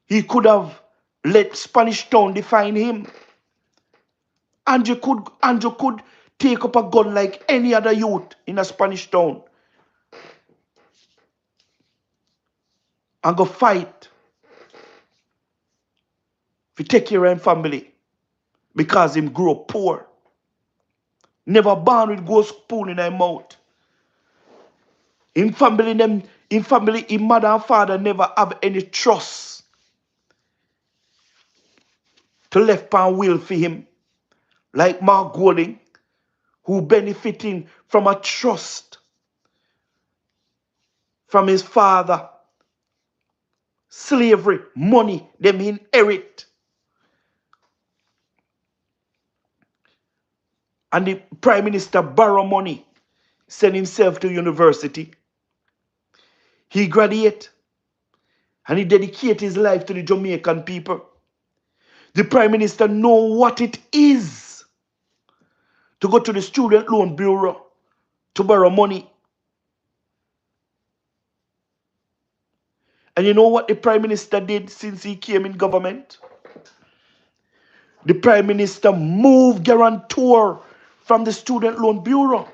He could have let Spanish Town define him. Andrew could take up a gun like any other youth in a Spanish Town and go fight to take care of his family because him grew up poor. Never born with gold spoon in his mouth. In family, his mother and father never have any trust to left pan will for him. Like Mark Golding, who benefiting from a trust from his father. Slavery, money, them inherit. And the Prime Minister borrow money, send himself to university. He graduate and he dedicate his life to the Jamaican people. The Prime Minister know what it is to go to the Student Loan Bureau to borrow money. And you know what the Prime Minister did since he came in government? The Prime Minister moved guarantor from the Student Loan Bureau.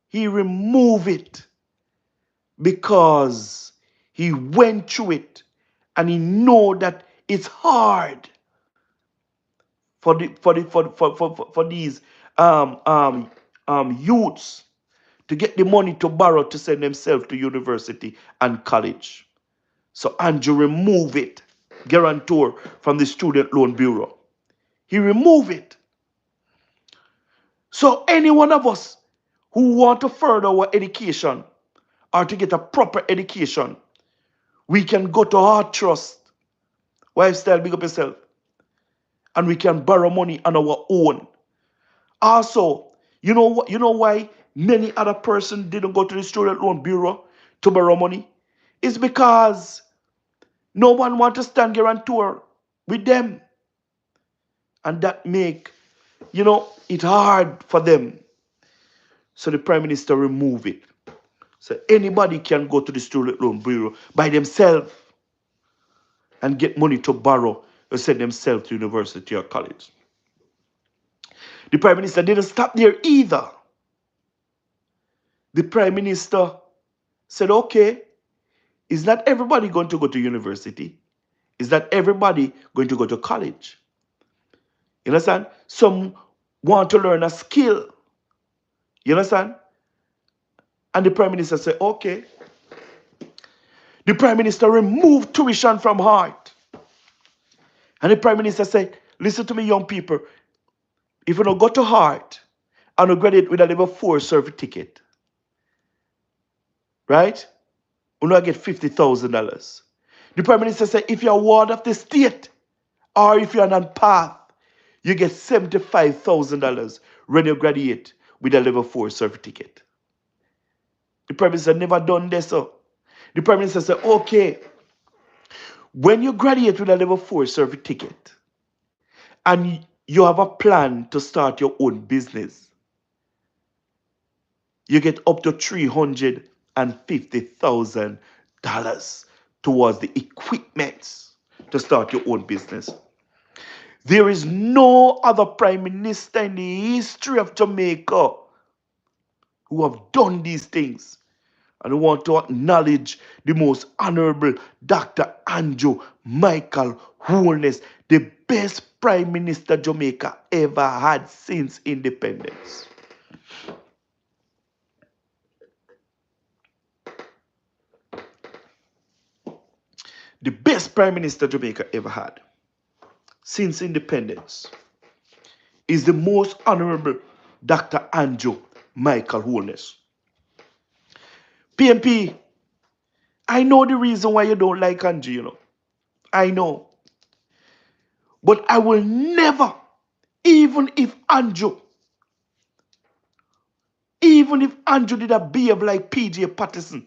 He removed it because he went through it and he know that it's hard for these youths to get the money to borrow to send themselves to university and college. So Andrew removed it, guarantor from the Student Loan Bureau. He removed it. So any one of us who want to further our education or to get a proper education, we can go to our trust, lifestyle, big up yourself, and we can borrow money on our own. Also, you know what? You know why many other persons didn't go to the Student Loan Bureau to borrow money? It's because no one want to stand guarantor with them, and that make it hard for them. So the Prime Minister remove it. So anybody can go to the Student Loan Bureau by themselves and get money to borrow or send themselves to university or college. The Prime Minister didn't stop there either. The Prime Minister said, okay, is not everybody going to go to university? Is not everybody going to go to college? You understand? Some want to learn a skill. You understand? And the Prime Minister said, okay. The Prime Minister removed tuition from heart. And the Prime Minister said, listen to me, young people. If you don't go to heart and you graduate with a level 4 certificate, right? You don't get $50,000. The Prime Minister said, if you're a ward of the state or if you're on path, you get $75,000 when you graduate with a level 4 certificate. The Prime Minister never done this. So the Prime Minister said, okay, when you graduate with a level 4 certificate and you have a plan to start your own business, you get up to $350,000 towards the equipment to start your own business. There is no other Prime Minister in the history of Jamaica who have done these things. And I want to acknowledge the most honorable Dr. Andrew Michael Holness, the best Prime Minister Jamaica ever had since independence. The best Prime Minister Jamaica ever had since independence is the most honorable Dr. Andrew Michael Holness. PMP, I know the reason why you don't like Andrew, I know. But I will never, even if Andrew did a behave like PJ Patterson,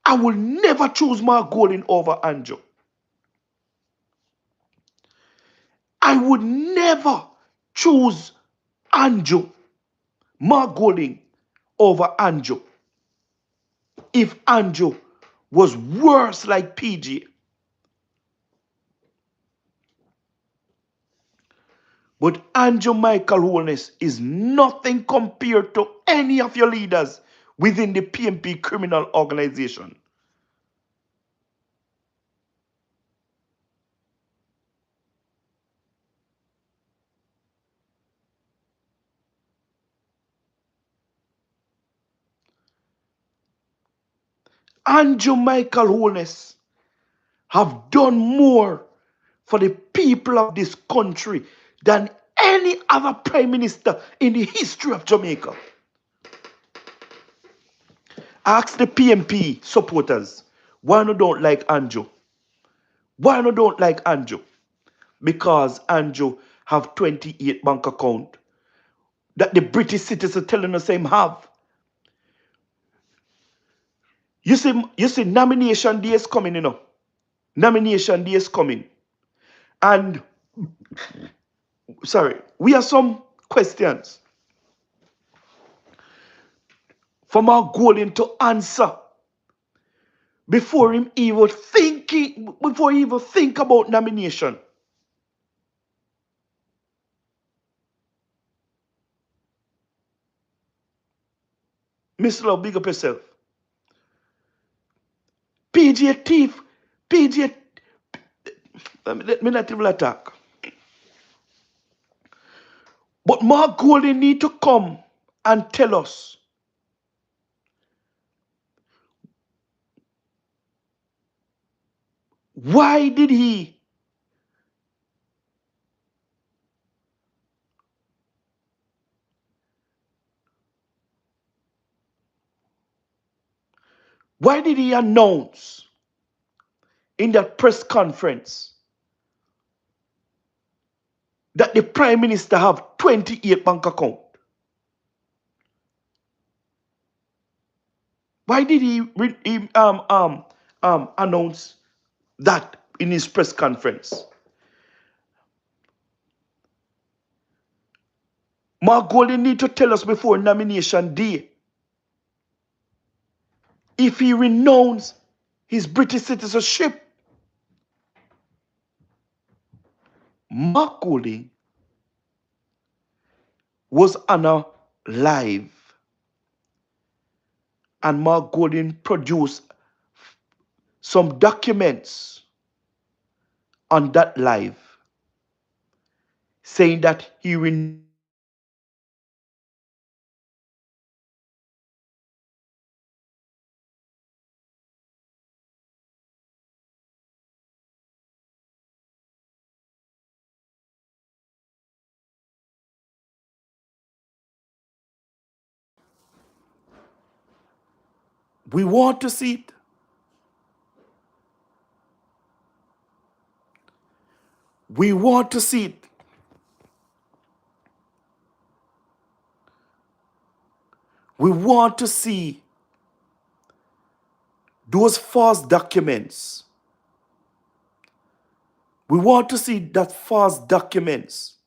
I will never choose Mark Golding over Andrew. I would never choose Mark Golding over Andrew, if Andrew was worse like PJ. But Andrew Michael Holness is nothing compared to any of your leaders within the PMP criminal organization. Andrew Michael Holness have done more for the people of this country than any other prime minister in the history of Jamaica. Ask the PMP supporters, why you don't like Andrew? Why you don't like Andrew? Because Andrew have 28 bank account that the British citizens telling us him have. You see, nomination day is coming, Nomination day is coming. And, sorry, we have some questions from our Golden to answer before he even think about nomination. Miss Love, big up yourself. PJ Thief, PJ, let me not even attack. But Mark Golden need to come and tell us why did he announce in that press conference that the Prime Minister have 28 bank account? Why did he announce that in his press conference? Mark Golden need to tell us before nomination day if he renounced his British citizenship. Mark Golden was on a live, and Mark Golden produced some documents on that live saying that he we want to see it. We want to see it. We want to see those false documents. We want to see that false documents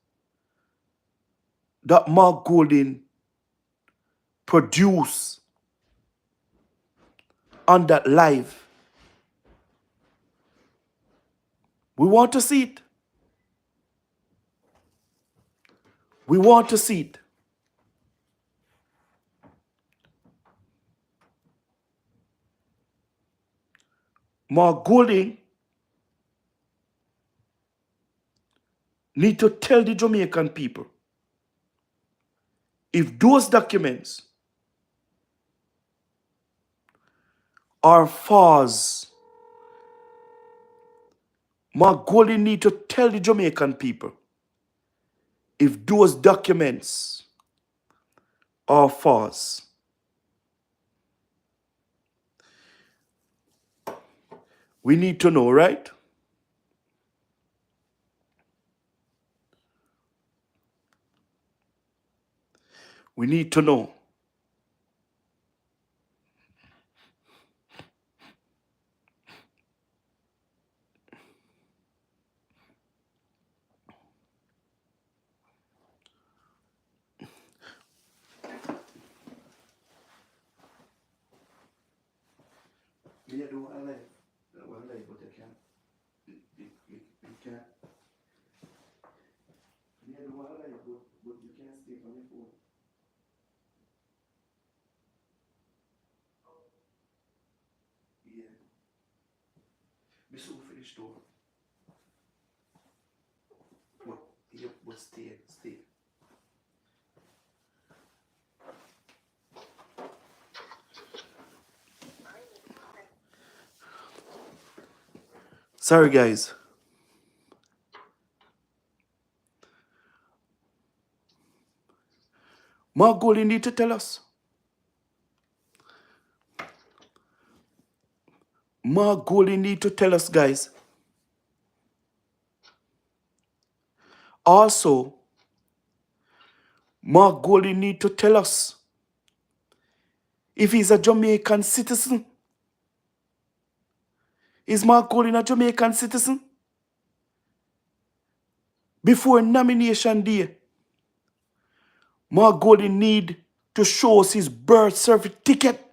that Mark Golden produced on that live. We want to see it. We want to see it. Mark Golden need to tell the Jamaican people if those documents are false. Mark Golden need to tell the Jamaican people if those documents are false. We need to know, right? We need to know. Yeah, do I like? Well, I like, but I can't. You can't. Yeah, do I like, but you can't stay on your phone. Yeah. Be so finished though. But yeah, but stay. Sorry, guys. Mark Golden need to tell us. Mark Golden need to tell us, guys. Also, Mark Golding need to tell us if he's a Jamaican citizen. Is Mark Golding a Jamaican citizen? Before nomination day, Mark Golding need to show us his birth certificate,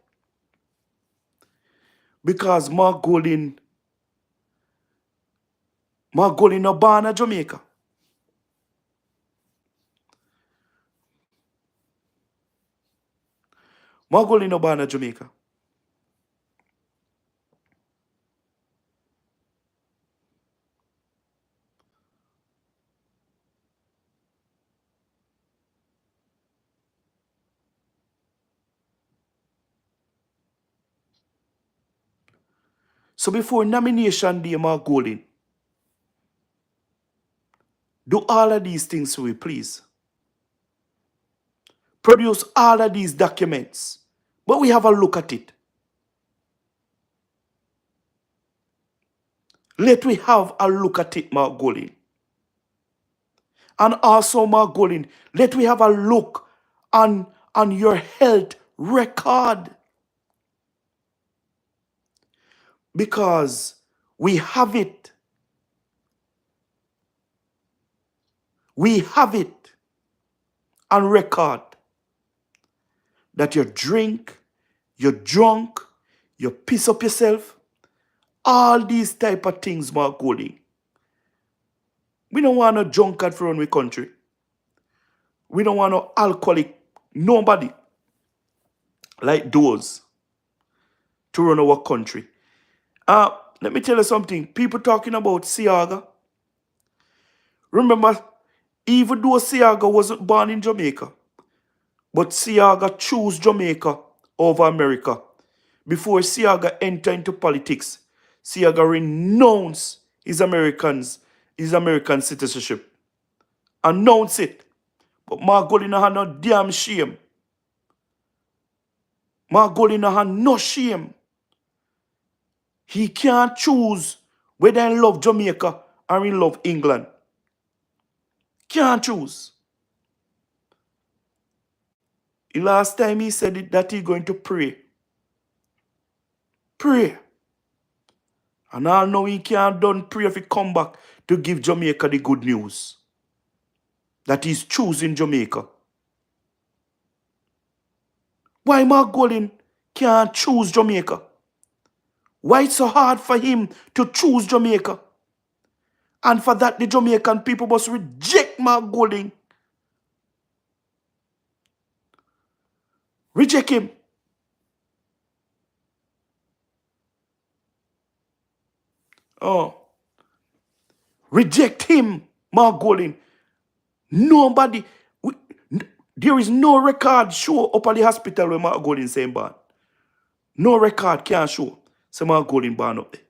because Mark Golding no born in Jamaica. Mark Golding no born in Jamaica. So before nomination day, Mark Golding, do all of these things for me, please. Produce all of these documents. But we have a look at it. Let we have a look at it, Mark Golding. And also, Mark Golding, let we have a look on your health record. Because we have it. We have it on record that you drink, you're drunk, you piss up yourself, all these type of things, Mark Golding. We don't want no drunkard for run our country. We don't want no alcoholic, nobody like those to run our country. Let me tell you something. People talking about Siaga. Remember, even though Siaga wasn't born in Jamaica, but Siaga chose Jamaica over America. Before Siaga entered into politics, Siaga renounced his American citizenship. Announce it. But Mark Golding had no damn shame. Mark Golding had no shame. He can't choose whether he love Jamaica or he love England. Can't choose. The last time he said it, that he's going to pray. Pray. And I know he can't done pray if he come back to give Jamaica the good news. That he's choosing Jamaica. Why Mark Golding can't choose Jamaica? Why it's so hard for him to choose Jamaica? And for that, the Jamaican people must reject Mark Golding. Reject him. Oh. Reject him, Mark Golding. Nobody. There is no record show up at the hospital where Mark Golding saying born. No record can show. Say Mark Golding born up there.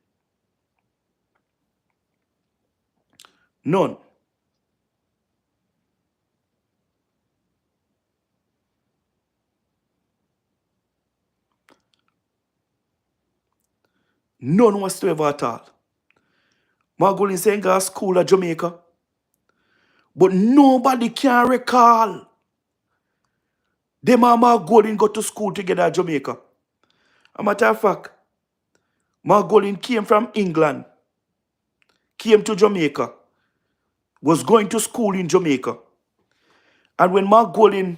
None. None whatsoever at all. Mark Golding saying go to school at Jamaica. But nobody can recall them and Mark Golding go to school together at Jamaica. As a matter of fact, Mark Golding came from England, came to Jamaica, was going to school in Jamaica. And when Mark Golding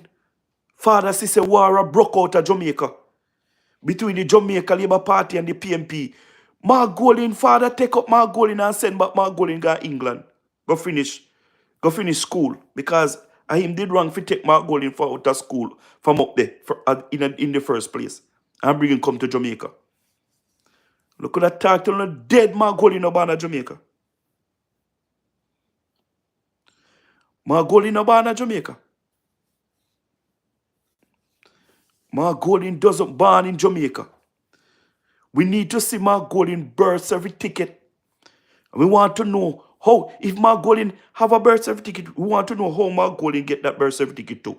father sister war broke out of Jamaica, between the Jamaica Labour Party and the PMP, Mark Golding father take up Mark Golding and send back Mark Golding to England. Go finish school. Because him did wrong for take Mark Golding for out of school from up there in the first place. And bring him come to Jamaica. Look at that talk till no dead Mark Golding no born in Jamaica. Mark Golding no born in Jamaica. Mark Golding doesn't born in Jamaica. We need to see Mark Golding birth certificate. We want to know how, if Mark Golding have a birth certificate, we want to know how Mark Golding get that birth certificate too.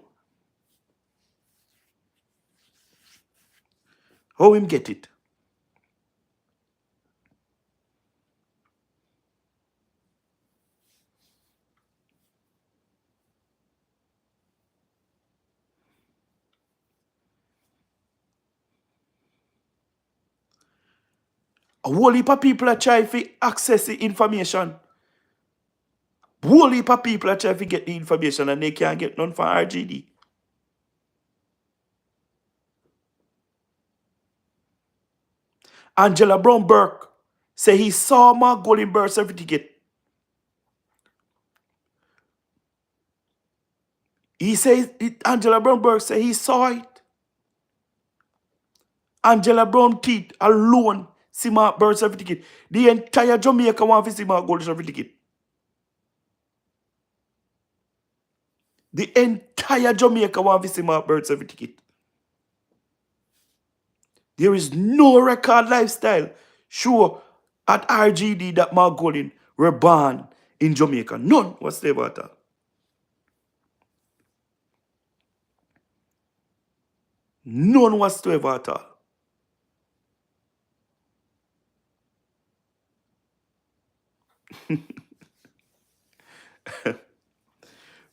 How him get it? A whole heap of people are trying to access the information. A whole heap of people are trying to get the information and they can't get none from RGD. Angela Brown Burke say he saw Mark Golding birth certificate. He says, Angela Brown Burke say he saw it. Angela Brown teeth alone see my birth certificate. The entire Jamaica want to see my gold certificate. The entire Jamaica want to see my birth certificate. There is no record lifestyle sure at RGD that Mark Golding were born in Jamaica. None whatsoever at all. None whatsoever at all.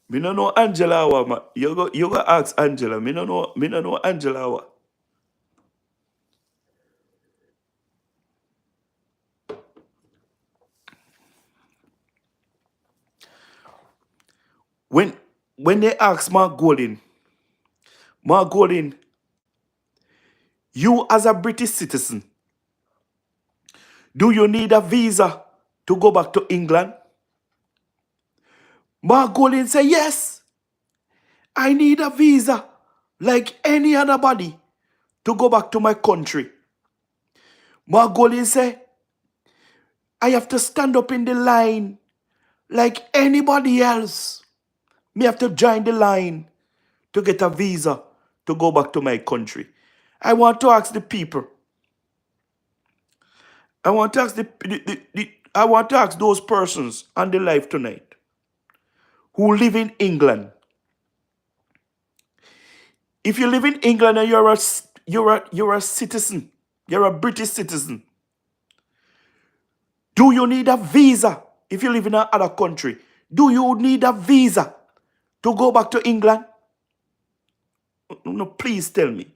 Me no know Angela Awa, man. You go ask Angela. Me no know Angela Awa. When they ask Mark Golding, you as a British citizen, do you need a visa to go back to England? Mark Golding say, yes, I need a visa like any other body to go back to my country. Mark Golding say, I have to stand up in the line like anybody else. Me have to join the line to get a visa to go back to my country. I want to ask the people. I want to ask those persons on the live tonight who live in England. If you live in England and you're a citizen, you're a British citizen, do you need a visa if you live in another country? Do you need a visa to go back to England? No, please tell me.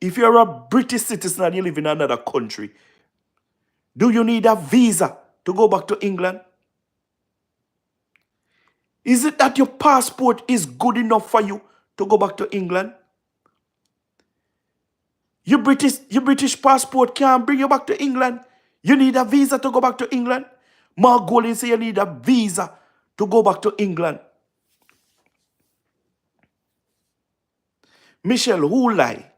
If you're a British citizen and you live in another country, do you need a visa to go back to England? Is it that your passport is good enough for you to go back to England? Your British passport can't bring you back to England. You need a visa to go back to England. Mark Golding say you need a visa to go back to England. Michelle, who lie?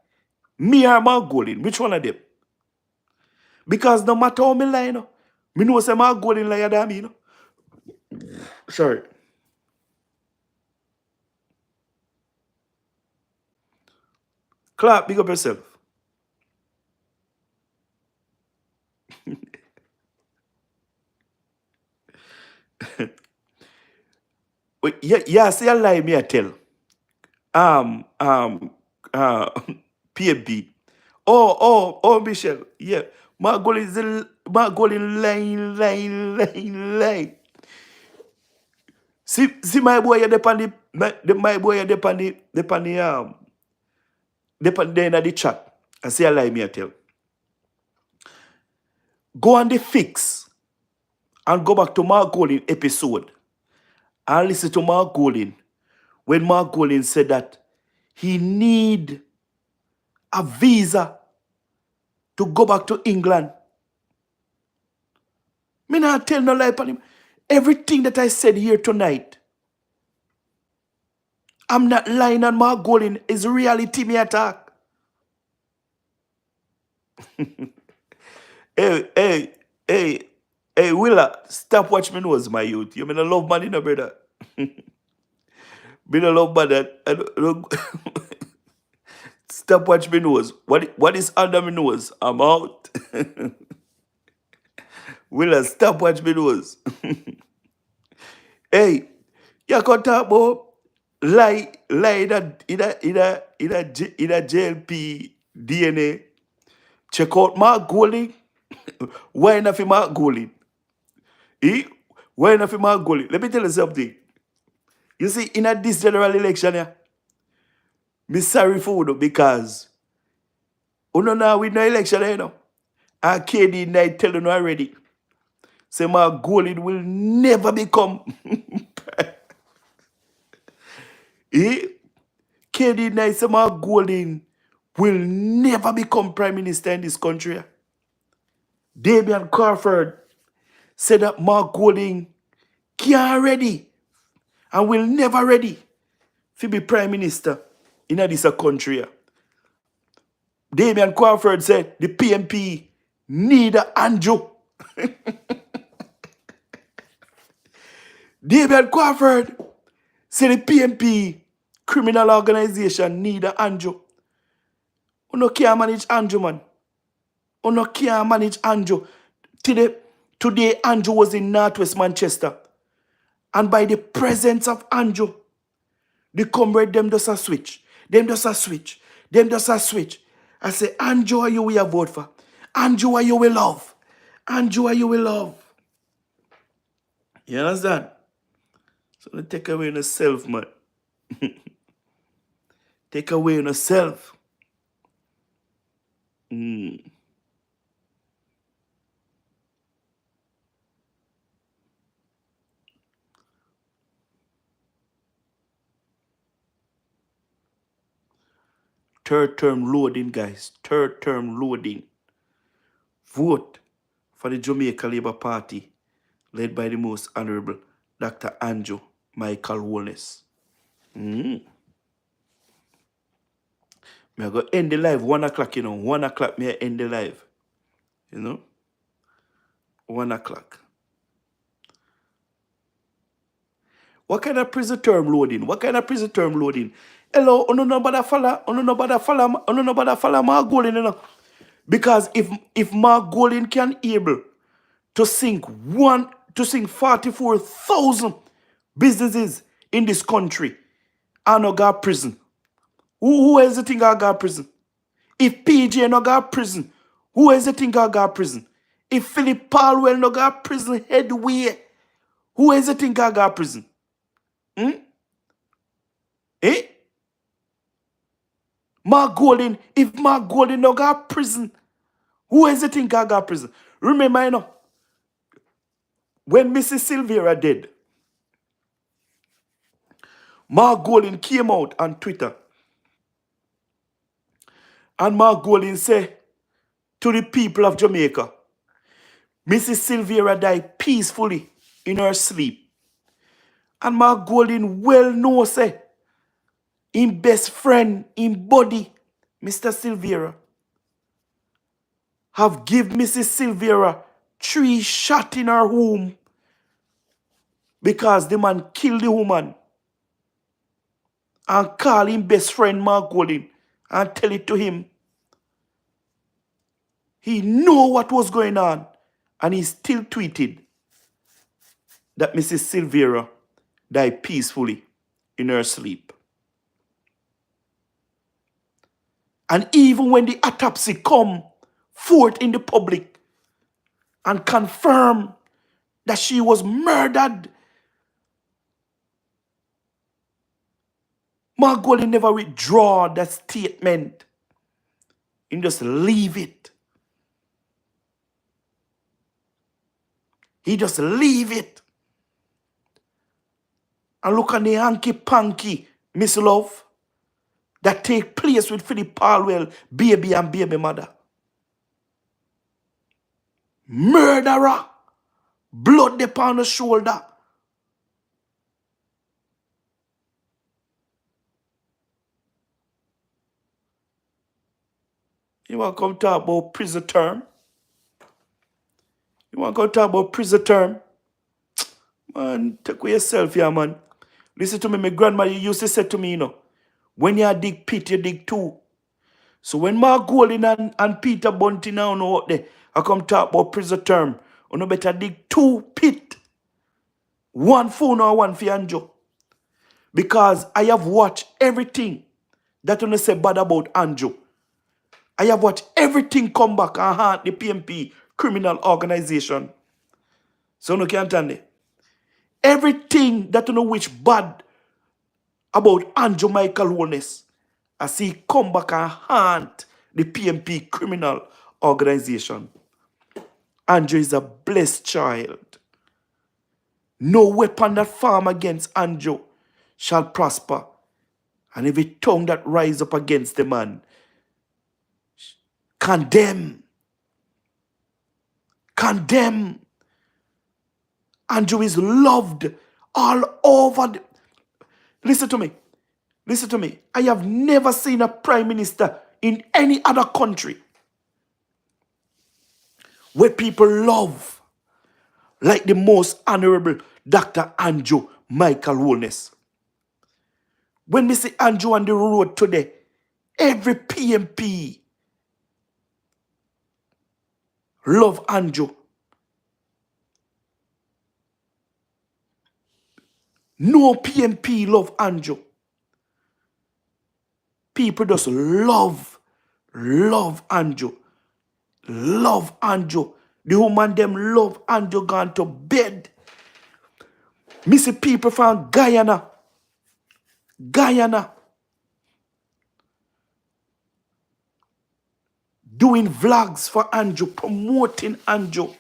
Me or Mark Golding? Which one of them? Because no matter how me lie, me know say Mark Golding lie than me, Sorry. Clark, big up yourself. Yeah, say a lie me I tell. PFB. Oh, Michelle. Yeah. Mark Golding lie. See my boy you depend my boy you depend there in the chat. I say a lie me I tell. Go on the fix and go back to Mark Golding episode and listen to Mark Golding when Mark Golding said that he need a visa to go back to England. Me not tell no lie upon him. Everything that I said here tonight, I'm not lying on Mark Golding. It's reality me attack. Hey, Willa, stop watch me nose, my youth. You mean a love man, brother. Been a love man that stop watch me nose. What is under me nose? I'm out. Willa, stop watch me nose. Hey, you can talk about lie in a JLP DNA. Check out Mark Golding. Why not for Mark Golding? Why not for Mark Golding? Let me tell you something. You see, in this general election, me sorry for you because Uno now with no election, you know. And KD night tell you already. Say my goal it will never become. Eh? KD night say my Golding will never become prime minister in this country. Damian Crawford said that Mark Golding can't ready and will never ready to be prime minister in this country. Damian Crawford said the PMP need a Andrew. Damian Crawford said the PMP criminal organization need a Andrew. You can't manage Andrew, man. You can't manage Andrew. Today, Andrew was in Northwest Manchester. And by the presence of Andrew, the comrade them just a switch. Them just a switch. Them just a switch. I say, Andrew, are you will vote for? Andrew, are you will love? Andrew, are you will love? You understand? So they take away yourself, man. Take away yourself. Third term loading, guys. Third term loading. Vote for the Jamaica Labour Party, led by the most honorable Dr. Andrew Michael Holness. Me I go end the live 1 o'clock, you know. 1 o'clock me I end the live. You know? 1 o'clock. What kind of prison term loading? What kind of prison term loading? Hello, nobody follow Mark Golding, you know. Because if Mark Golding can able to sink 44,000 businesses in this country, I no got prison. Who else you think I got prison? If PJ no got prison, who else you think I got prison? If Philip Palwell no got prison headway, who else you think I got prison? Eh? Mark Golding, if Mark Golding no got prison, who else you think I got prison? Remember, you know, when Mrs. Silvera dead, Mark Golding came out on Twitter and Mark Golding said to the people of Jamaica, Mrs. Silvera died peacefully in her sleep. And Mark Golding well know say, in best friend, in body, Mr. Silvera, have give Mrs. Silvera 3 shots in her home because the man killed the woman and call him best friend Mark Golding and tell it to him. He know what was going on and he still tweeted that Mrs. Silvera died peacefully in her sleep. And even when the autopsy come forth in the public and confirm that she was murdered, Mark Golding never withdraw that statement. He just leave it. He just leave it. And look at the hanky-panky, Miss Love, that take place with Philip Palwell, baby and baby mother. Murderer. Blood upon the shoulder. You want to come talk about prison term? You want to come talk about prison term? Man, take away yourself here, man. Listen to me, my grandma used to say to me, you know, when you dig pit, you dig two. So when Mark Golding and Peter Bunty now know out there, I come talk about prison term, you better dig 2 pit. 1 phone or 1 for Andrew. Because I have watched everything that you say bad about Andrew. I have watched everything come back and haunt the PMP criminal organization. So you can't understand it. Everything that you know which bad about Andrew Michael Holness, I see come back and haunt the PMP criminal organization. Andrew is a blessed child. No weapon that form against Andrew shall prosper, and every tongue that rise up against the man, condemn. Condemn. Andrew is loved all over. Listen to me. Listen to me. I have never seen a prime minister in any other country where people love like the most honorable Dr. Andrew Michael Holness. When we see Andrew on the road today, every PMP love Andrew. No PMP love Andrew. People just love Andrew. Love Andrew. The woman them love Andrew gone to bed. Me see people from Guyana. Doing vlogs for Andrew, promoting Andrew.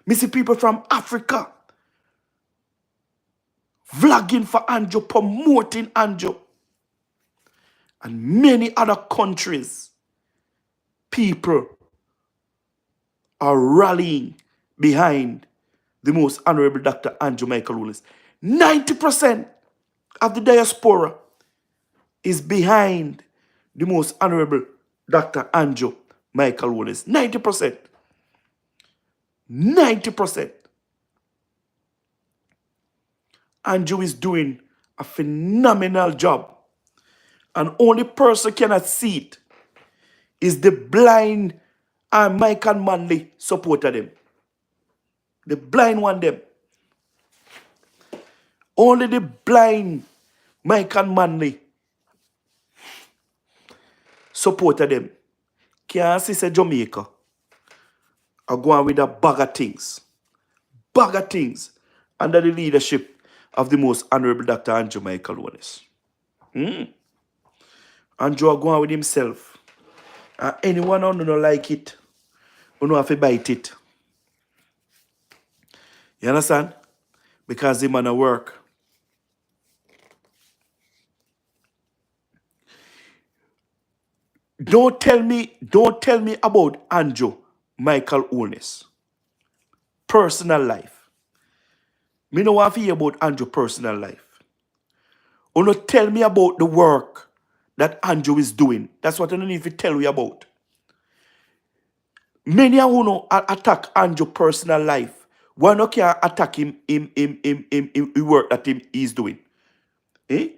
Me see people from Africa vlogging for Andrew, promoting Andrew. And many other countries, people are rallying behind the most honorable Dr. Andrew Michael Holness. 90% of the diaspora is behind the most honorable Dr. Andrew Michael Holness. 90%. 90%. Andrew is doing a phenomenal job. And only person cannot see it is the blind and Mike and Manley supported him. The blind one them. Only the blind Mike and Manley supported them. Can't see say Jamaica are going with a bag of things. Bag of things under the leadership of the most honorable Dr. Andrew Michael Holness. Andrew are going with himself. And anyone who don't like it, who don't have to bite it. You understand? Because the man at work. Don't tell me about Andrew Michael Holness. Personal life. Me no want to hear about Andrew personal life. Or not tell me about the work that Andrew is doing. That's what I don't need to tell you about. Many of you attack Andrew personal life. Why not can attack him work that he's doing? Eh?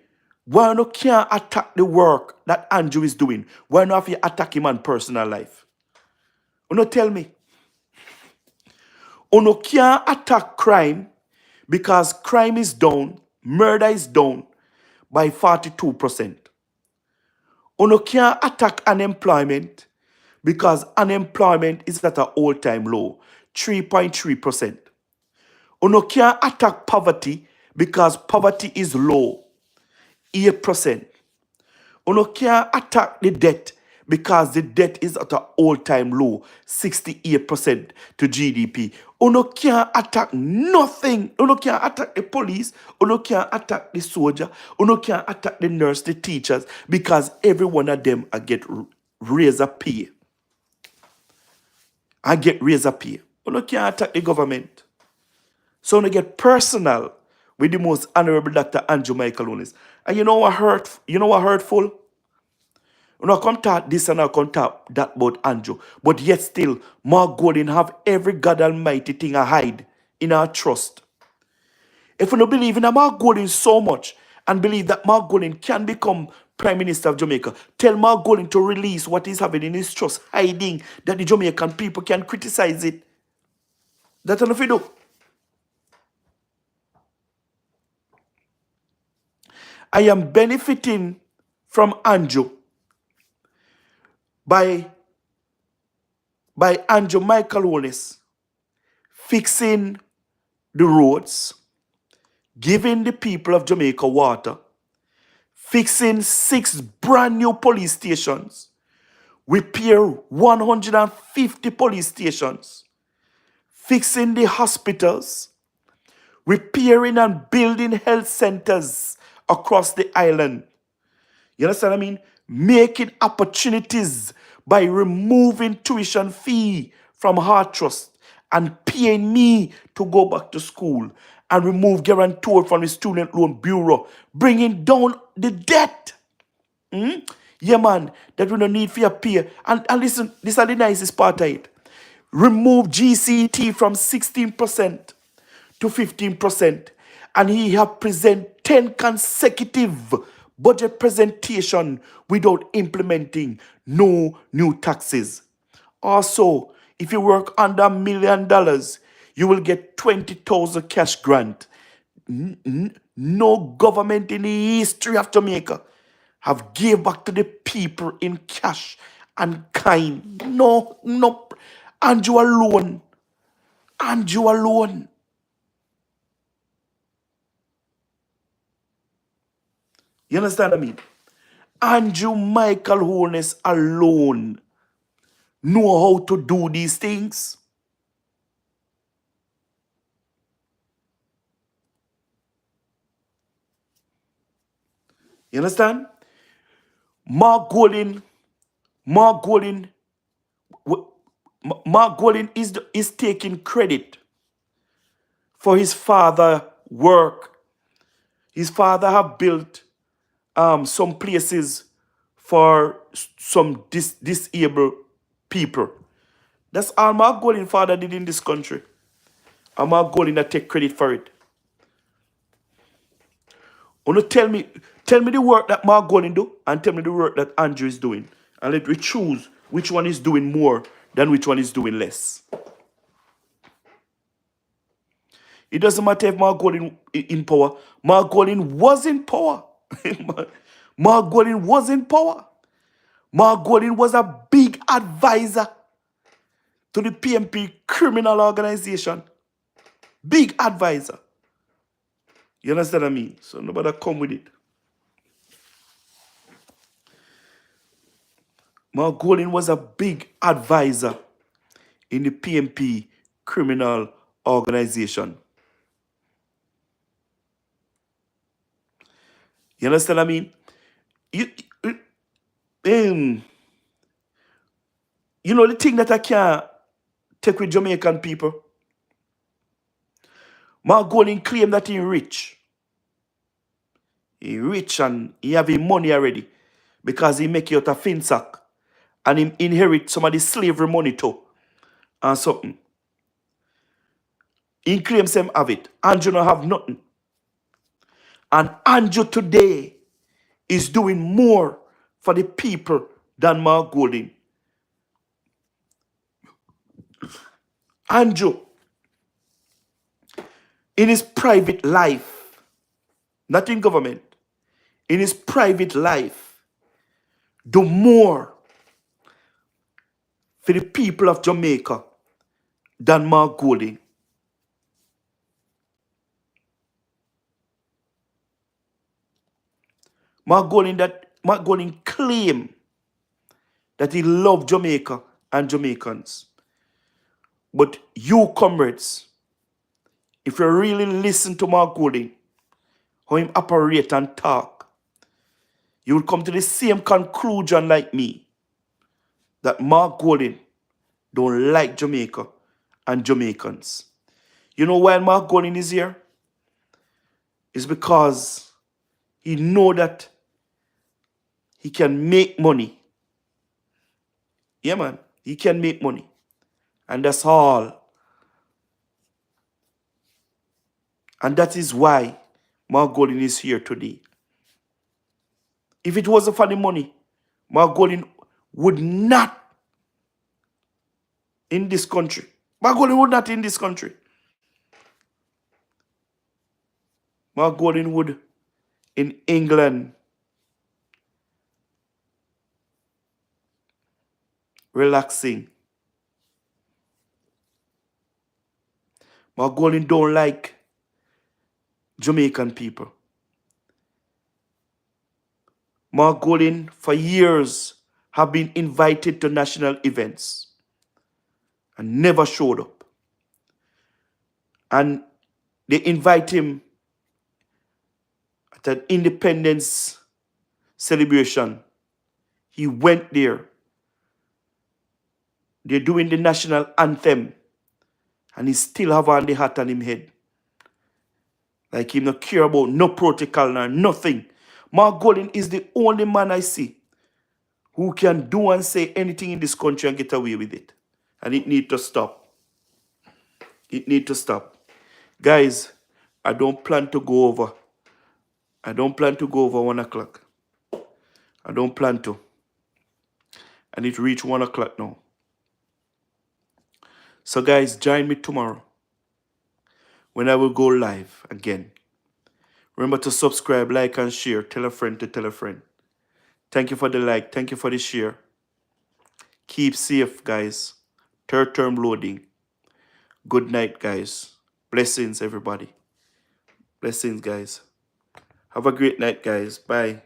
Why not can attack the work that Andrew is doing? Why not have you attack him on personal life? You not tell me. You can attack crime because crime is down, murder is down by 42%. You can attack unemployment because unemployment is at an all-time low, 3.3%. You can attack poverty because poverty is low, 8%. You can attack the debt because the debt is at an all-time low, 68% to GDP. You can't attack nothing. You can't attack the police. You can't attack the soldier. You can't attack the nurse, the teachers, because every one of them get razor pay. I get razor pay. You can't attack the government. So you get personal with the most honorable Dr. Andrew Michael Holness. And you know what hurtful? You know, I come talk this and I come talk that about Andrew. But yet still, Mark Golding have every God Almighty thing I hide in our trust. If you don't believe in Mark Golding so much and believe that Mark Golding can become Prime Minister of Jamaica, tell Mark Golding to release what he's having in his trust, hiding that the Jamaican people can criticize it. That's enough you do. I am benefiting from Andrew by Andrew Michael Holness fixing the roads, giving the people of Jamaica water, fixing 6 brand new police stations, repair 150 police stations, fixing the hospitals, repairing and building health centers across the island. You understand what I mean? Making opportunities by removing tuition fee from Heart Trust and paying me to go back to school, and remove guarantor from the Student Loan Bureau, bringing down the debt. Yeah, man, that we don't need for your pay. And listen, this is the nicest part of it. Remove GCT from 16% to 15%. And he have present 10 consecutive budget presentation without implementing no new taxes. Also, if you work under $1 million, you will get 20,000 cash grant. No government in the history of Jamaica have gave back to the people in cash and kind. No, no. And you alone. And you alone. You understand what I mean? Andrew Michael Holness alone know how to do these things. You understand? Mark Golding is taking credit for his father work. His father have built some places for some disabled people. That's all Mark Golding father did in this country. And Mark Golding that take credit for it. Tell me the work that Mark Golding do, and tell me the work that Andrew is doing. And let me choose which one is doing more than which one is doing less. It doesn't matter if Mark Golding in power. Mark Golding was in power. Mark Golding was in power. Mark Golding was a big advisor to the PMP criminal organization. Big advisor. You understand what I mean? So nobody come with it. Mark Golding was a big advisor in the PMP criminal organization. You understand what I mean? You know the thing that I can't take with Jamaican people? Mark Golding claimed that he rich. He rich and he have his money already because he make it out of finsack and he inherit some of the slavery money too and something. He claims him have it. Andrew don't have nothing. And Andrew today is doing more for the people than Mark Golding. Andrew, in his private life, not in government, in his private life, do more for the people of Jamaica than Mark Golding. Mark Golding claim that he loved Jamaica and Jamaicans. But you, comrades, if you really listen to Mark Golding, how him operate and talk, you will come to the same conclusion like me, that Mark Golding don't like Jamaica and Jamaicans. You know why Mark Golding is here? It's because he know that he can make money. Yeah, man. He can make money. And that's all. And that is why Mark Golding is here today. If it wasn't for the money, Mark Golding would not in this country. Mark Golding would not in this country. Mark Golding would in England, relaxing. Mark Golding don't like Jamaican people. Mark Golding for years have been invited to national events and never showed up. And they invite him at an independence celebration. He went there. They're doing the national anthem. And he still have on the hat on him head. Like him not care about no protocol nor nothing. Mark Golding is the only man I see who can do and say anything in this country and get away with it. And it need to stop. It need to stop. Guys, I don't plan to go over. I don't plan to go over 1 o'clock. I don't plan to. And it reached 1 o'clock now. So guys, join me tomorrow when I will go live again. Remember to subscribe, like, and share. Tell a friend to tell a friend. Thank you for the like. Thank you for the share. Keep safe, guys. Third term loading. Good night, guys. Blessings, everybody. Blessings, guys. Have a great night, guys. Bye.